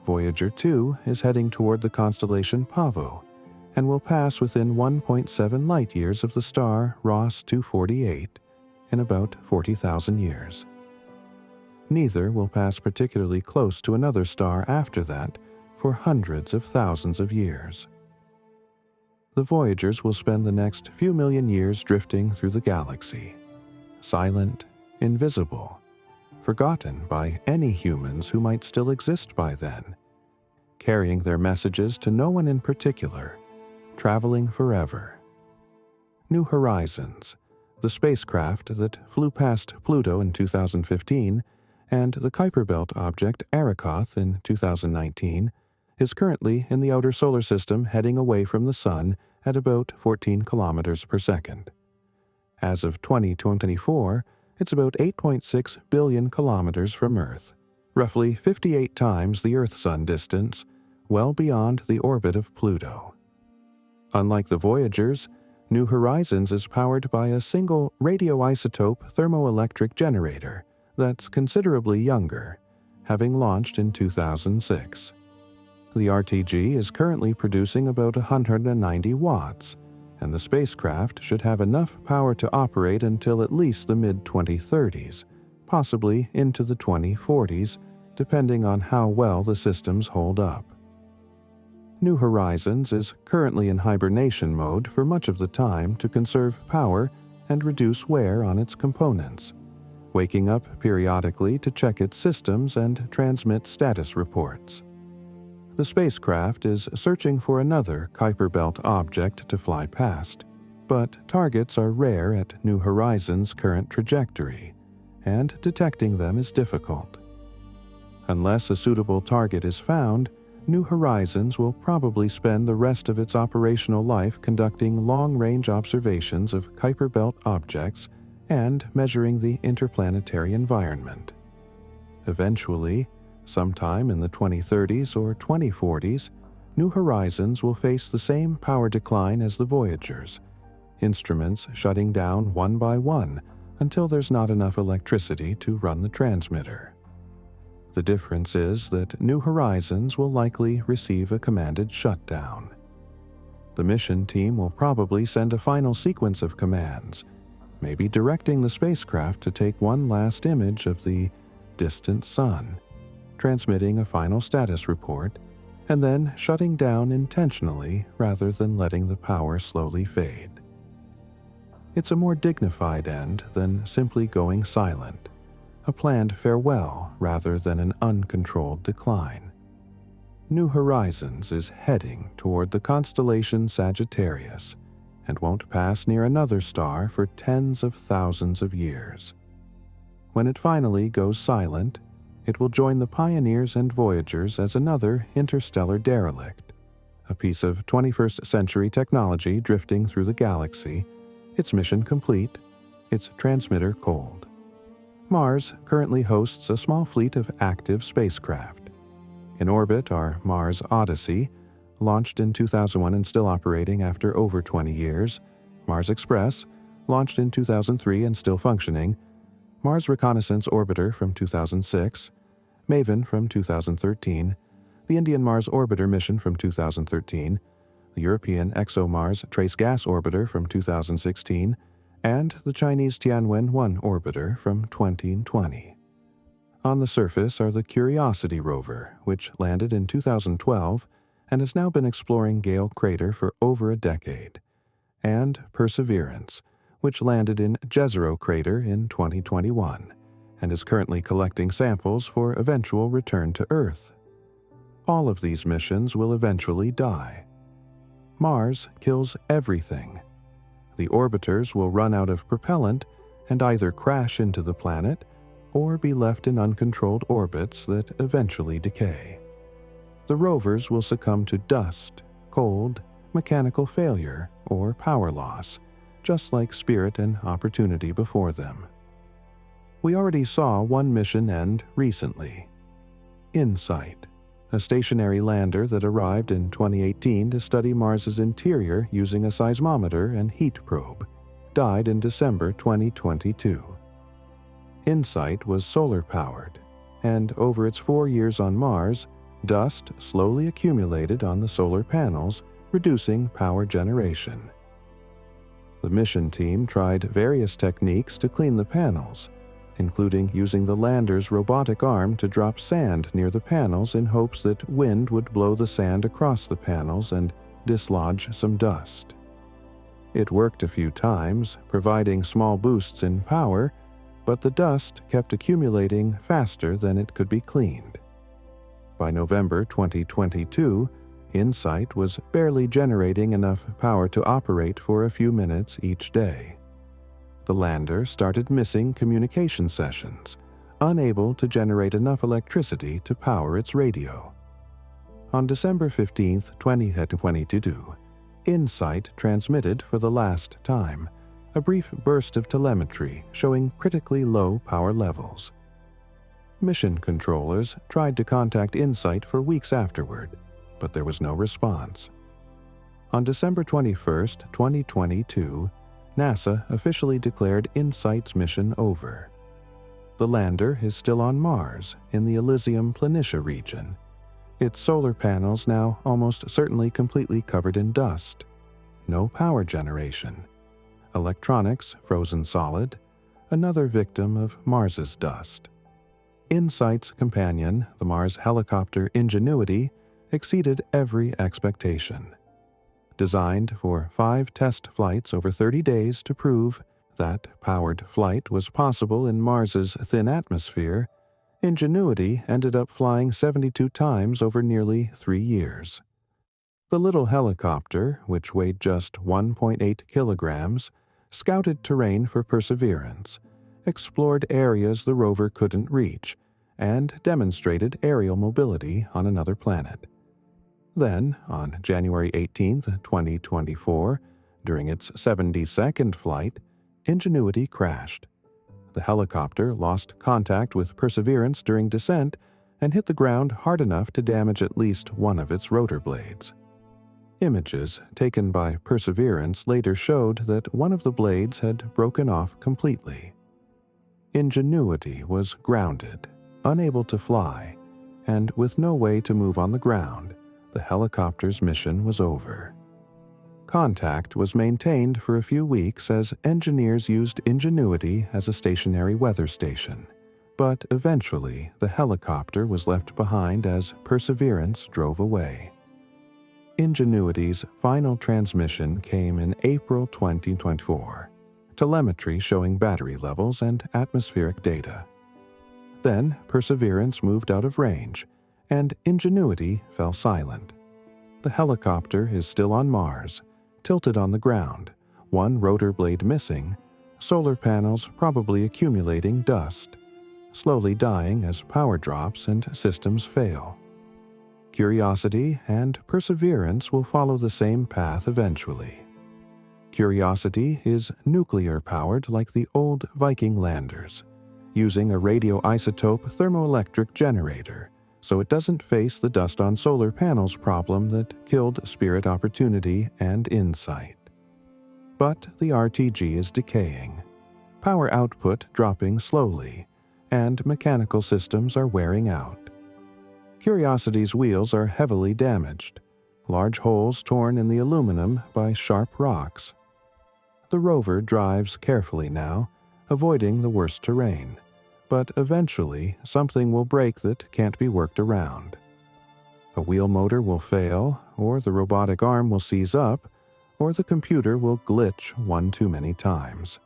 Voyager 2 is heading toward the constellation Pavo and will pass within 1.7 light-years of the star Ross 248 in about 40,000 years. Neither will pass particularly close to another star after that for hundreds of thousands of years. The Voyagers will spend the next few million years drifting through the galaxy, silent, invisible, forgotten by any humans who might still exist by then, carrying their messages to no one in particular, traveling forever. New Horizons, the spacecraft that flew past Pluto in 2015, and the Kuiper Belt object Arrokoth in 2019, is currently in the outer solar system heading away from the Sun at about 14 kilometers per second. As of 2024, it's about 8.6 billion kilometers from Earth, roughly 58 times the Earth-Sun distance, well beyond the orbit of Pluto. Unlike the Voyagers, New Horizons is powered by a single radioisotope thermoelectric generator that's considerably younger, having launched in 2006. The RTG is currently producing about 190 watts, and the spacecraft should have enough power to operate until at least the mid-2030s, possibly into the 2040s, depending on how well the systems hold up. New Horizons is currently in hibernation mode for much of the time to conserve power and reduce wear on its components, waking up periodically to check its systems and transmit status reports. The spacecraft is searching for another Kuiper Belt object to fly past, but targets are rare at New Horizons' current trajectory, and detecting them is difficult. Unless a suitable target is found, New Horizons will probably spend the rest of its operational life conducting long-range observations of Kuiper Belt objects and measuring the interplanetary environment. Eventually, sometime in the 2030s or 2040s, New Horizons will face the same power decline as the Voyagers, instruments shutting down one by one until there's not enough electricity to run the transmitter. The difference is that New Horizons will likely receive a commanded shutdown. The mission team will probably send a final sequence of commands, maybe directing the spacecraft to take one last image of the distant Sun, transmitting a final status report, and then shutting down intentionally rather than letting the power slowly fade. It's a more dignified end than simply going silent, a planned farewell rather than an uncontrolled decline. New Horizons is heading toward the constellation Sagittarius and won't pass near another star for tens of thousands of years. When it finally goes silent, it will join the Pioneers and Voyagers as another interstellar derelict, a piece of 21st century technology drifting through the galaxy, its mission complete, its transmitter cold. Mars currently hosts a small fleet of active spacecraft. In orbit are Mars Odyssey, launched in 2001 and still operating after over 20 years, Mars Express, launched in 2003 and still functioning, Mars Reconnaissance Orbiter from 2006, MAVEN from 2013, the Indian Mars Orbiter mission from 2013, the European ExoMars Trace Gas Orbiter from 2016, and the Chinese Tianwen-1 orbiter from 2020. On the surface are the Curiosity rover, which landed in 2012 and has now been exploring Gale Crater for over a decade, and Perseverance, which landed in Jezero Crater in 2021 and is currently collecting samples for eventual return to Earth. All of these missions will eventually die. Mars kills everything. The orbiters will run out of propellant and either crash into the planet or be left in uncontrolled orbits that eventually decay. The rovers will succumb to dust, cold, mechanical failure, or power loss, just like Spirit and Opportunity before them. We already saw one mission end recently. InSight, a stationary lander that arrived in 2018 to study Mars's interior using a seismometer and heat probe, died in December 2022. InSight was solar-powered, and over its 4 years on Mars, dust slowly accumulated on the solar panels, reducing power generation. The mission team tried various techniques to clean the panels, including using the lander's robotic arm to drop sand near the panels in hopes that wind would blow the sand across the panels and dislodge some dust. It worked a few times, providing small boosts in power, but the dust kept accumulating faster than it could be cleaned. By November 2022, InSight was barely generating enough power to operate for a few minutes each day. The lander started missing communication sessions, unable to generate enough electricity to power its radio. On December 15, 2022, InSight transmitted for the last time a brief burst of telemetry showing critically low power levels. Mission controllers tried to contact InSight for weeks afterward, but there was no response. On December 21, 2022, NASA officially declared InSight's mission over. The lander is still on Mars in the Elysium Planitia region, its solar panels now almost certainly completely covered in dust. No power generation. Electronics frozen solid, another victim of Mars's dust. InSight's companion, the Mars helicopter Ingenuity, exceeded every expectation. Designed for 5 test flights over 30 days to prove that powered flight was possible in Mars's thin atmosphere, Ingenuity ended up flying 72 times over nearly 3 years. The little helicopter, which weighed just 1.8 kilograms, scouted terrain for Perseverance, explored areas the rover couldn't reach, and demonstrated aerial mobility on another planet. Then, on January 18, 2024, during its 72nd flight, Ingenuity crashed. The helicopter lost contact with Perseverance during descent and hit the ground hard enough to damage at least one of its rotor blades. Images taken by Perseverance later showed that one of the blades had broken off completely. Ingenuity was grounded, unable to fly, and with no way to move on the ground. The helicopter's mission was over. Contact was maintained for a few weeks as engineers used Ingenuity as a stationary weather station, but eventually the helicopter was left behind as Perseverance drove away. Ingenuity's final transmission came in April 2024, telemetry showing battery levels and atmospheric data. Then Perseverance moved out of range, and Ingenuity fell silent. The helicopter is still on Mars, tilted on the ground, one rotor blade missing, solar panels probably accumulating dust, slowly dying as power drops and systems fail. Curiosity and Perseverance will follow the same path eventually. Curiosity is nuclear-powered like the old Viking landers, using a radioisotope thermoelectric generator, so it doesn't face the dust on solar panels problem that killed Spirit Opportunity and Insight. But the RTG is decaying, power output dropping slowly, and mechanical systems are wearing out. Curiosity's wheels are heavily damaged, large holes torn in the aluminum by sharp rocks. The rover drives carefully now, avoiding the worst terrain, but eventually something will break that can't be worked around. A wheel motor will fail, or the robotic arm will seize up, or the computer will glitch one too many times.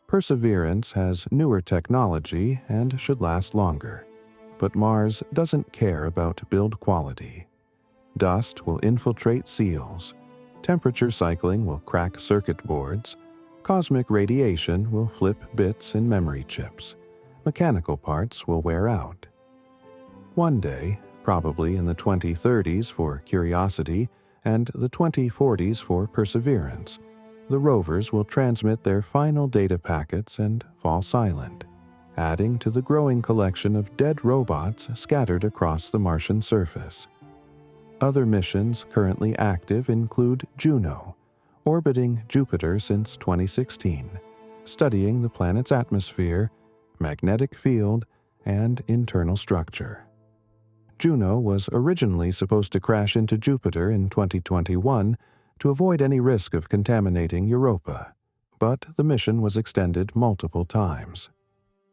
Perseverance has newer technology and should last longer, but Mars doesn't care about build quality. Dust will infiltrate seals, temperature cycling will crack circuit boards, cosmic radiation will flip bits in memory chips, mechanical parts will wear out. One day, probably in the 2030s for Curiosity and the 2040s for Perseverance, the rovers will transmit their final data packets and fall silent, adding to the growing collection of dead robots scattered across the Martian surface. Other missions currently active include Juno, orbiting Jupiter since 2016, studying the planet's atmosphere, magnetic field, and internal structure. Juno was originally supposed to crash into Jupiter in 2021 to avoid any risk of contaminating Europa, but the mission was extended multiple times.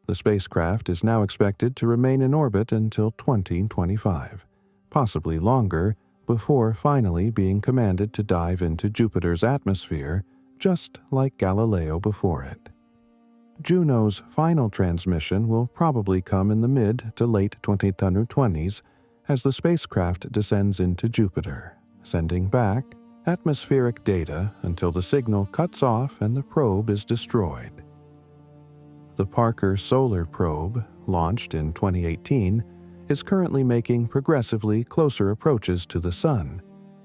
The spacecraft is now expected to remain in orbit until 2025, possibly longer, before finally being commanded to dive into Jupiter's atmosphere, just like Galileo before it. Juno's final transmission will probably come in the mid to late 2020s as the spacecraft descends into Jupiter, sending back atmospheric data until the signal cuts off and the probe is destroyed. The Parker Solar Probe, launched in 2018, is currently making progressively closer approaches to the Sun,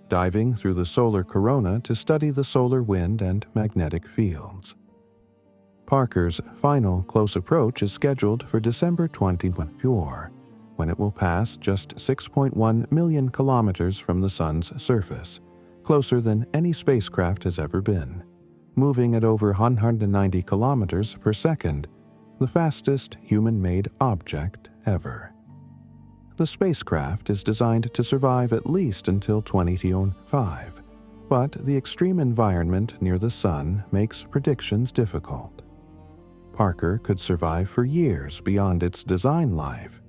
diving through the solar corona to study the solar wind and magnetic fields. Parker's final close approach is scheduled for December 2024, when it will pass just 6.1 million kilometers from the Sun's surface, closer than any spacecraft has ever been, moving at over 190 kilometers per second, the fastest human-made object ever. The spacecraft is designed to survive at least until 2025, but the extreme environment near the Sun makes predictions difficult. Parker could survive for years beyond its design life,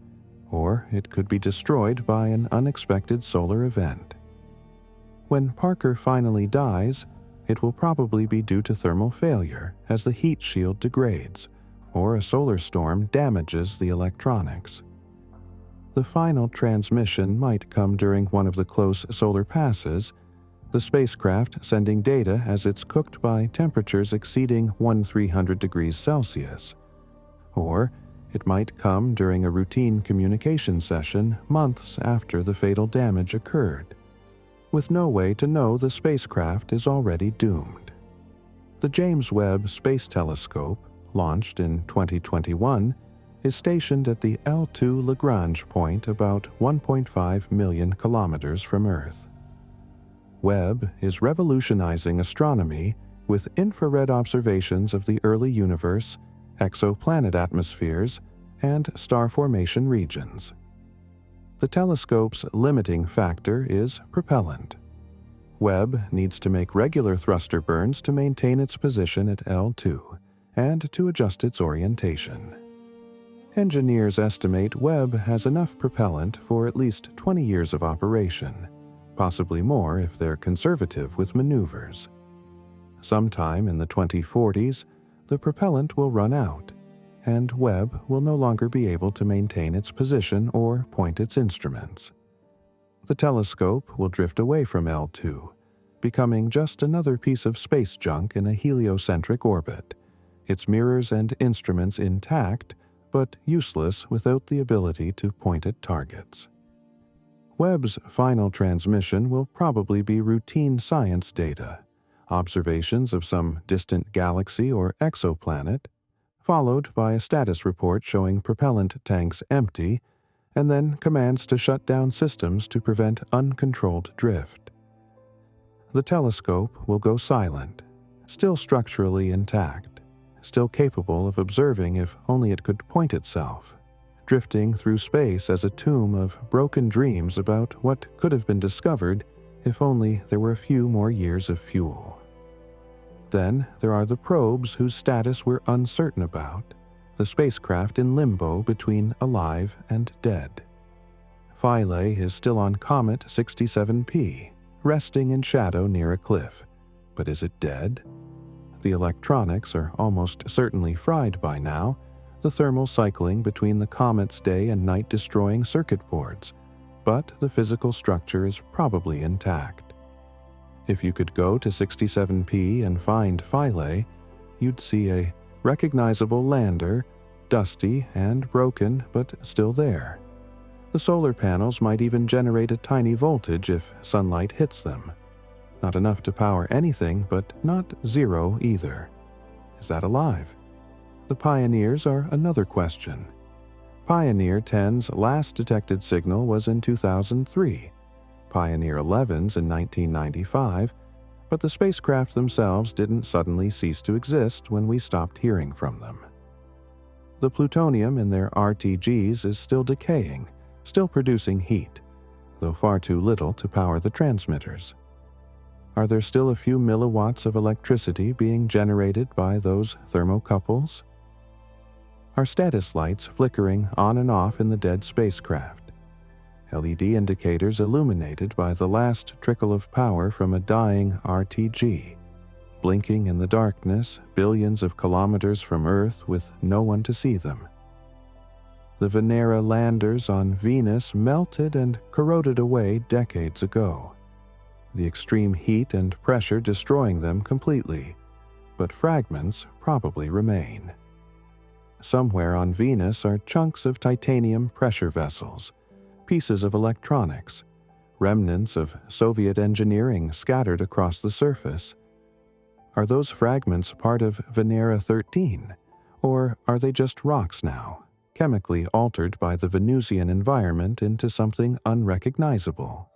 or it could be destroyed by an unexpected solar event. When Parker finally dies, it will probably be due to thermal failure as the heat shield degrades, or a solar storm damages the electronics. The final transmission might come during one of the close solar passes, the spacecraft sending data as it's cooked by temperatures exceeding 1300 degrees Celsius. Or it might come during a routine communication session months after the fatal damage occurred, with no way to know the spacecraft is already doomed. The James Webb Space Telescope, launched in 2021, is stationed at the L2 Lagrange point about 1.5 million kilometers from Earth. Webb is revolutionizing astronomy with infrared observations of the early universe, exoplanet atmospheres, and star formation regions. The telescope's limiting factor is propellant. Webb needs to make regular thruster burns to maintain its position at L2 and to adjust its orientation. Engineers estimate Webb has enough propellant for at least 20 years of operation, possibly more if they're conservative with maneuvers. Sometime in the 2040s, the propellant will run out, and Webb will no longer be able to maintain its position or point its instruments. The telescope will drift away from L2, becoming just another piece of space junk in a heliocentric orbit, its mirrors and instruments intact, but useless without the ability to point at targets. Webb's final transmission will probably be routine science data, observations of some distant galaxy or exoplanet, followed by a status report showing propellant tanks empty, and then commands to shut down systems to prevent uncontrolled drift. The telescope will go silent, still structurally intact, still capable of observing if only it could point itself, drifting through space as a tomb of broken dreams about what could have been discovered if only there were a few more years of fuel. Then there are the probes whose status we're uncertain about, the spacecraft in limbo between alive and dead. Philae is still on Comet 67P, resting in shadow near a cliff. But is it dead? The electronics are almost certainly fried by now, the thermal cycling between the comet's day and night destroying circuit boards, but the physical structure is probably intact. If you could go to 67P and find Philae, you'd see a recognizable lander, dusty and broken but still there. The solar panels might even generate a tiny voltage if sunlight hits them. Not enough to power anything, but not zero either. Is that alive? The Pioneers are another question. Pioneer 10's last detected signal was in 2003, Pioneer 11's in 1995, but the spacecraft themselves didn't suddenly cease to exist when we stopped hearing from them. The plutonium in their RTGs is still decaying, still producing heat, though far too little to power the transmitters. Are there still a few milliwatts of electricity being generated by those thermocouples? Are status lights flickering on and off in the dead spacecraft? LED indicators illuminated by the last trickle of power from a dying RTG, blinking in the darkness billions of kilometers from Earth with no one to see them. The Venera landers on Venus melted and corroded away decades ago, the extreme heat and pressure destroying them completely, but fragments probably remain. Somewhere on Venus are chunks of titanium pressure vessels, pieces of electronics, remnants of Soviet engineering scattered across the surface. Are those fragments part of Venera 13, or are they just rocks now, chemically altered by the Venusian environment into something unrecognizable?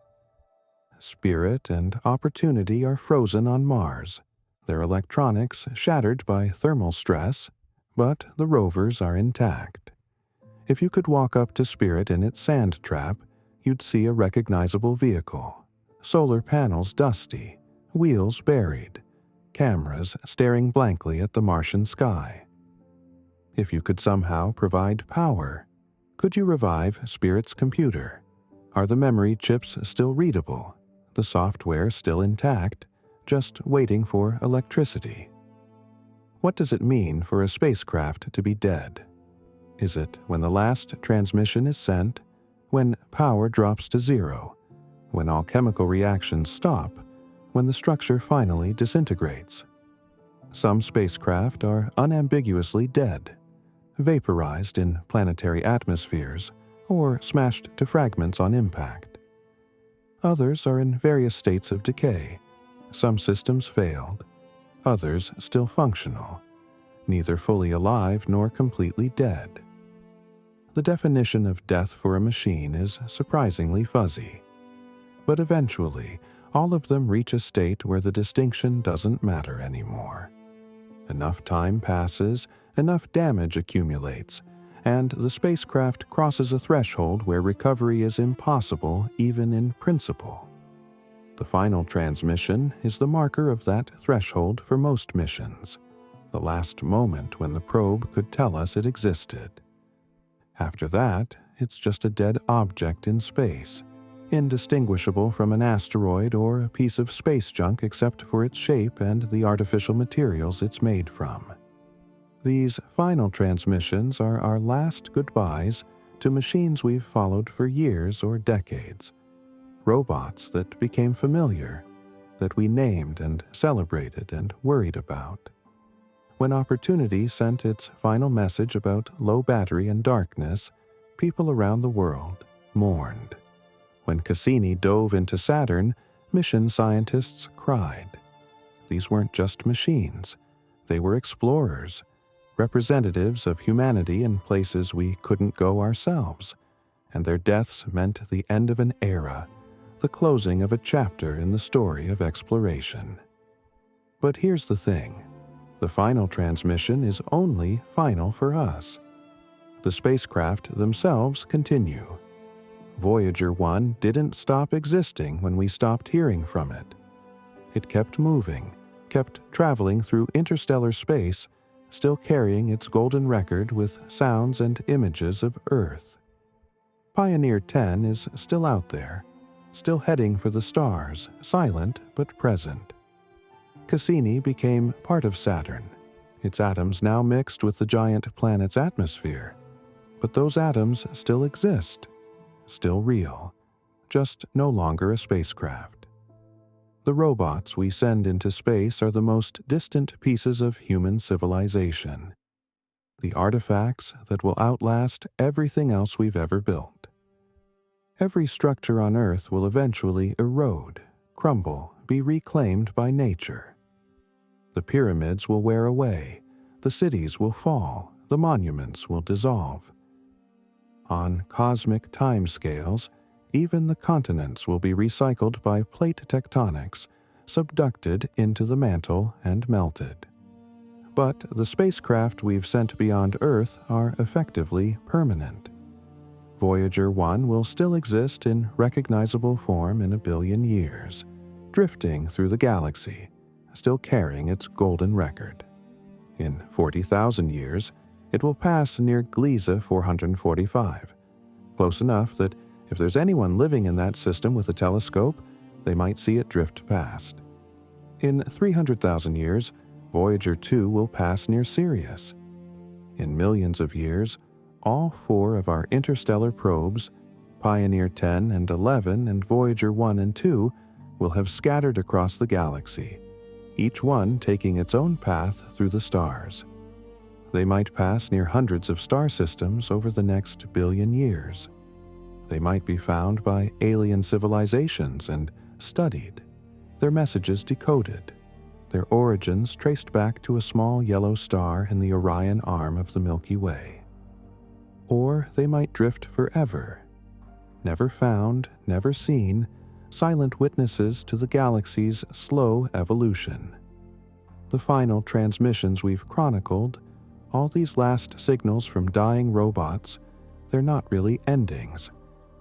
Spirit and Opportunity are frozen on Mars, their electronics shattered by thermal stress, but the rovers are intact. If you could walk up to Spirit in its sand trap, you'd see a recognizable vehicle, solar panels dusty, wheels buried, cameras staring blankly at the Martian sky. If you could somehow provide power, could you revive Spirit's computer? Are the memory chips still readable, the software still intact, just waiting for electricity? What does it mean for a spacecraft to be dead? Is it when the last transmission is sent, when power drops to zero, when all chemical reactions stop, when the structure finally disintegrates? Some spacecraft are unambiguously dead, vaporized in planetary atmospheres, or smashed to fragments on impact. Others are in various states of decay. Some systems failed, others still functional, neither fully alive nor completely dead. The definition of death for a machine is surprisingly fuzzy, but eventually all of them reach a state where the distinction doesn't matter anymore. Enough time passes, enough damage accumulates, and the spacecraft crosses a threshold where recovery is impossible even in principle. The final transmission is the marker of that threshold for most missions, the last moment when the probe could tell us it existed. After that, it's just a dead object in space, indistinguishable from an asteroid or a piece of space junk except for its shape and the artificial materials it's made from. These final transmissions are our last goodbyes to machines we've followed for years or decades, robots that became familiar, that we named and celebrated and worried about. When opportunity sent its final message about low battery and darkness, people around the world mourned. When Cassini dove into Saturn, mission scientists cried. These weren't just machines. They were explorers, representatives of humanity in places we couldn't go ourselves, and their deaths meant the end of an era, the closing of a chapter in the story of exploration. But here's the thing. The final transmission is only final for us. The spacecraft themselves continue. Voyager 1 didn't stop existing when we stopped hearing from it. It kept moving, kept traveling through interstellar space, still carrying its golden record with sounds and images of Earth. Pioneer 10 is still out there, still heading for the stars, silent but present. Cassini became part of Saturn, its atoms now mixed with the giant planet's atmosphere. But those atoms still exist, still real, just no longer a spacecraft. The robots we send into space are the most distant pieces of human civilization, the artifacts that will outlast everything else we've ever built. Every structure on Earth will eventually erode, crumble, be reclaimed by nature. The pyramids will wear away, the cities will fall, the monuments will dissolve. On cosmic timescales, even the continents will be recycled by plate tectonics, subducted into the mantle and melted. But the spacecraft we've sent beyond Earth are effectively permanent. Voyager 1 will still exist in recognizable form in 1 billion years, drifting through the galaxy, still carrying its golden record. In 40,000 years, it will pass near Gliese 445, close enough that if there's anyone living in that system with a telescope, they might see it drift past. In 300,000 years, Voyager 2 will pass near Sirius. In millions of years, all 4 of our interstellar probes, Pioneer 10 and 11 and Voyager 1 and 2, will have scattered across the galaxy, each one taking its own path through the stars. They might pass near hundreds of star systems over the next 1 billion years. They might be found by alien civilizations and studied, their messages decoded, their origins traced back to a small yellow star in the Orion arm of the Milky Way. Or they might drift forever, never found, never seen, silent witnesses to the galaxy's slow evolution. The final transmissions we've chronicled, all these last signals from dying robots, they're not really endings.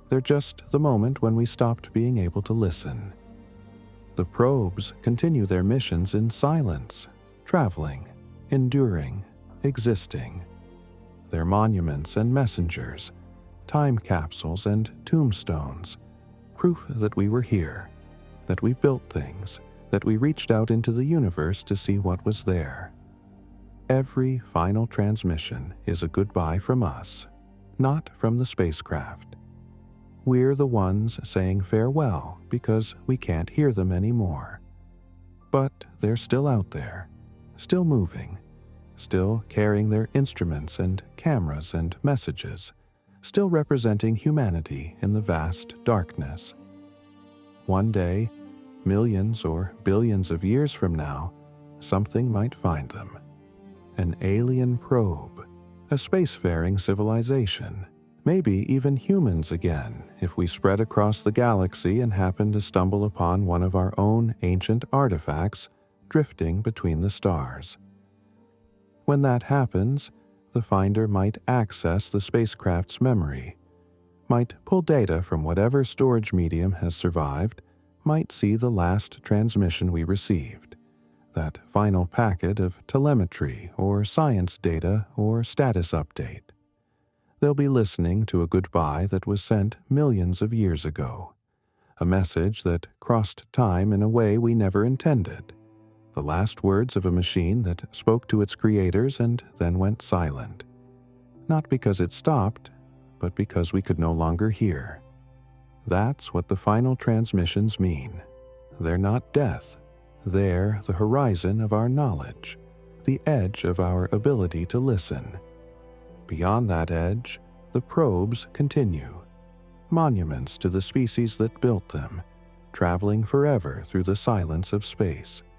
They're just the moment when we stopped being able to listen. The probes continue their missions in silence, traveling, enduring, existing. They're monuments and messengers, time capsules and tombstones, proof that we were here, that we built things, that we reached out into the universe to see what was there. Every final transmission is a goodbye from us, not from the spacecraft. We're the ones saying farewell because we can't hear them anymore. But they're still out there, still moving, still carrying their instruments and cameras and messages, still representing humanity in the vast darkness. One day, millions or billions of years from now, something might find them. An alien probe, a spacefaring civilization, maybe even humans again if we spread across the galaxy and happen to stumble upon one of our own ancient artifacts drifting between the stars. When that happens, the finder might access the spacecraft's memory, might pull data from whatever storage medium has survived, might see the last transmission we received, that final packet of telemetry or science data or status update. They'll be listening to a goodbye that was sent millions of years ago, a message that crossed time in a way we never intended, the last words of a machine that spoke to its creators and then went silent. Not because it stopped, but because we could no longer hear. That's what the final transmissions mean. They're not death. They're the horizon of our knowledge, the edge of our ability to listen. Beyond that edge, the probes continue, monuments to the species that built them, traveling forever through the silence of space.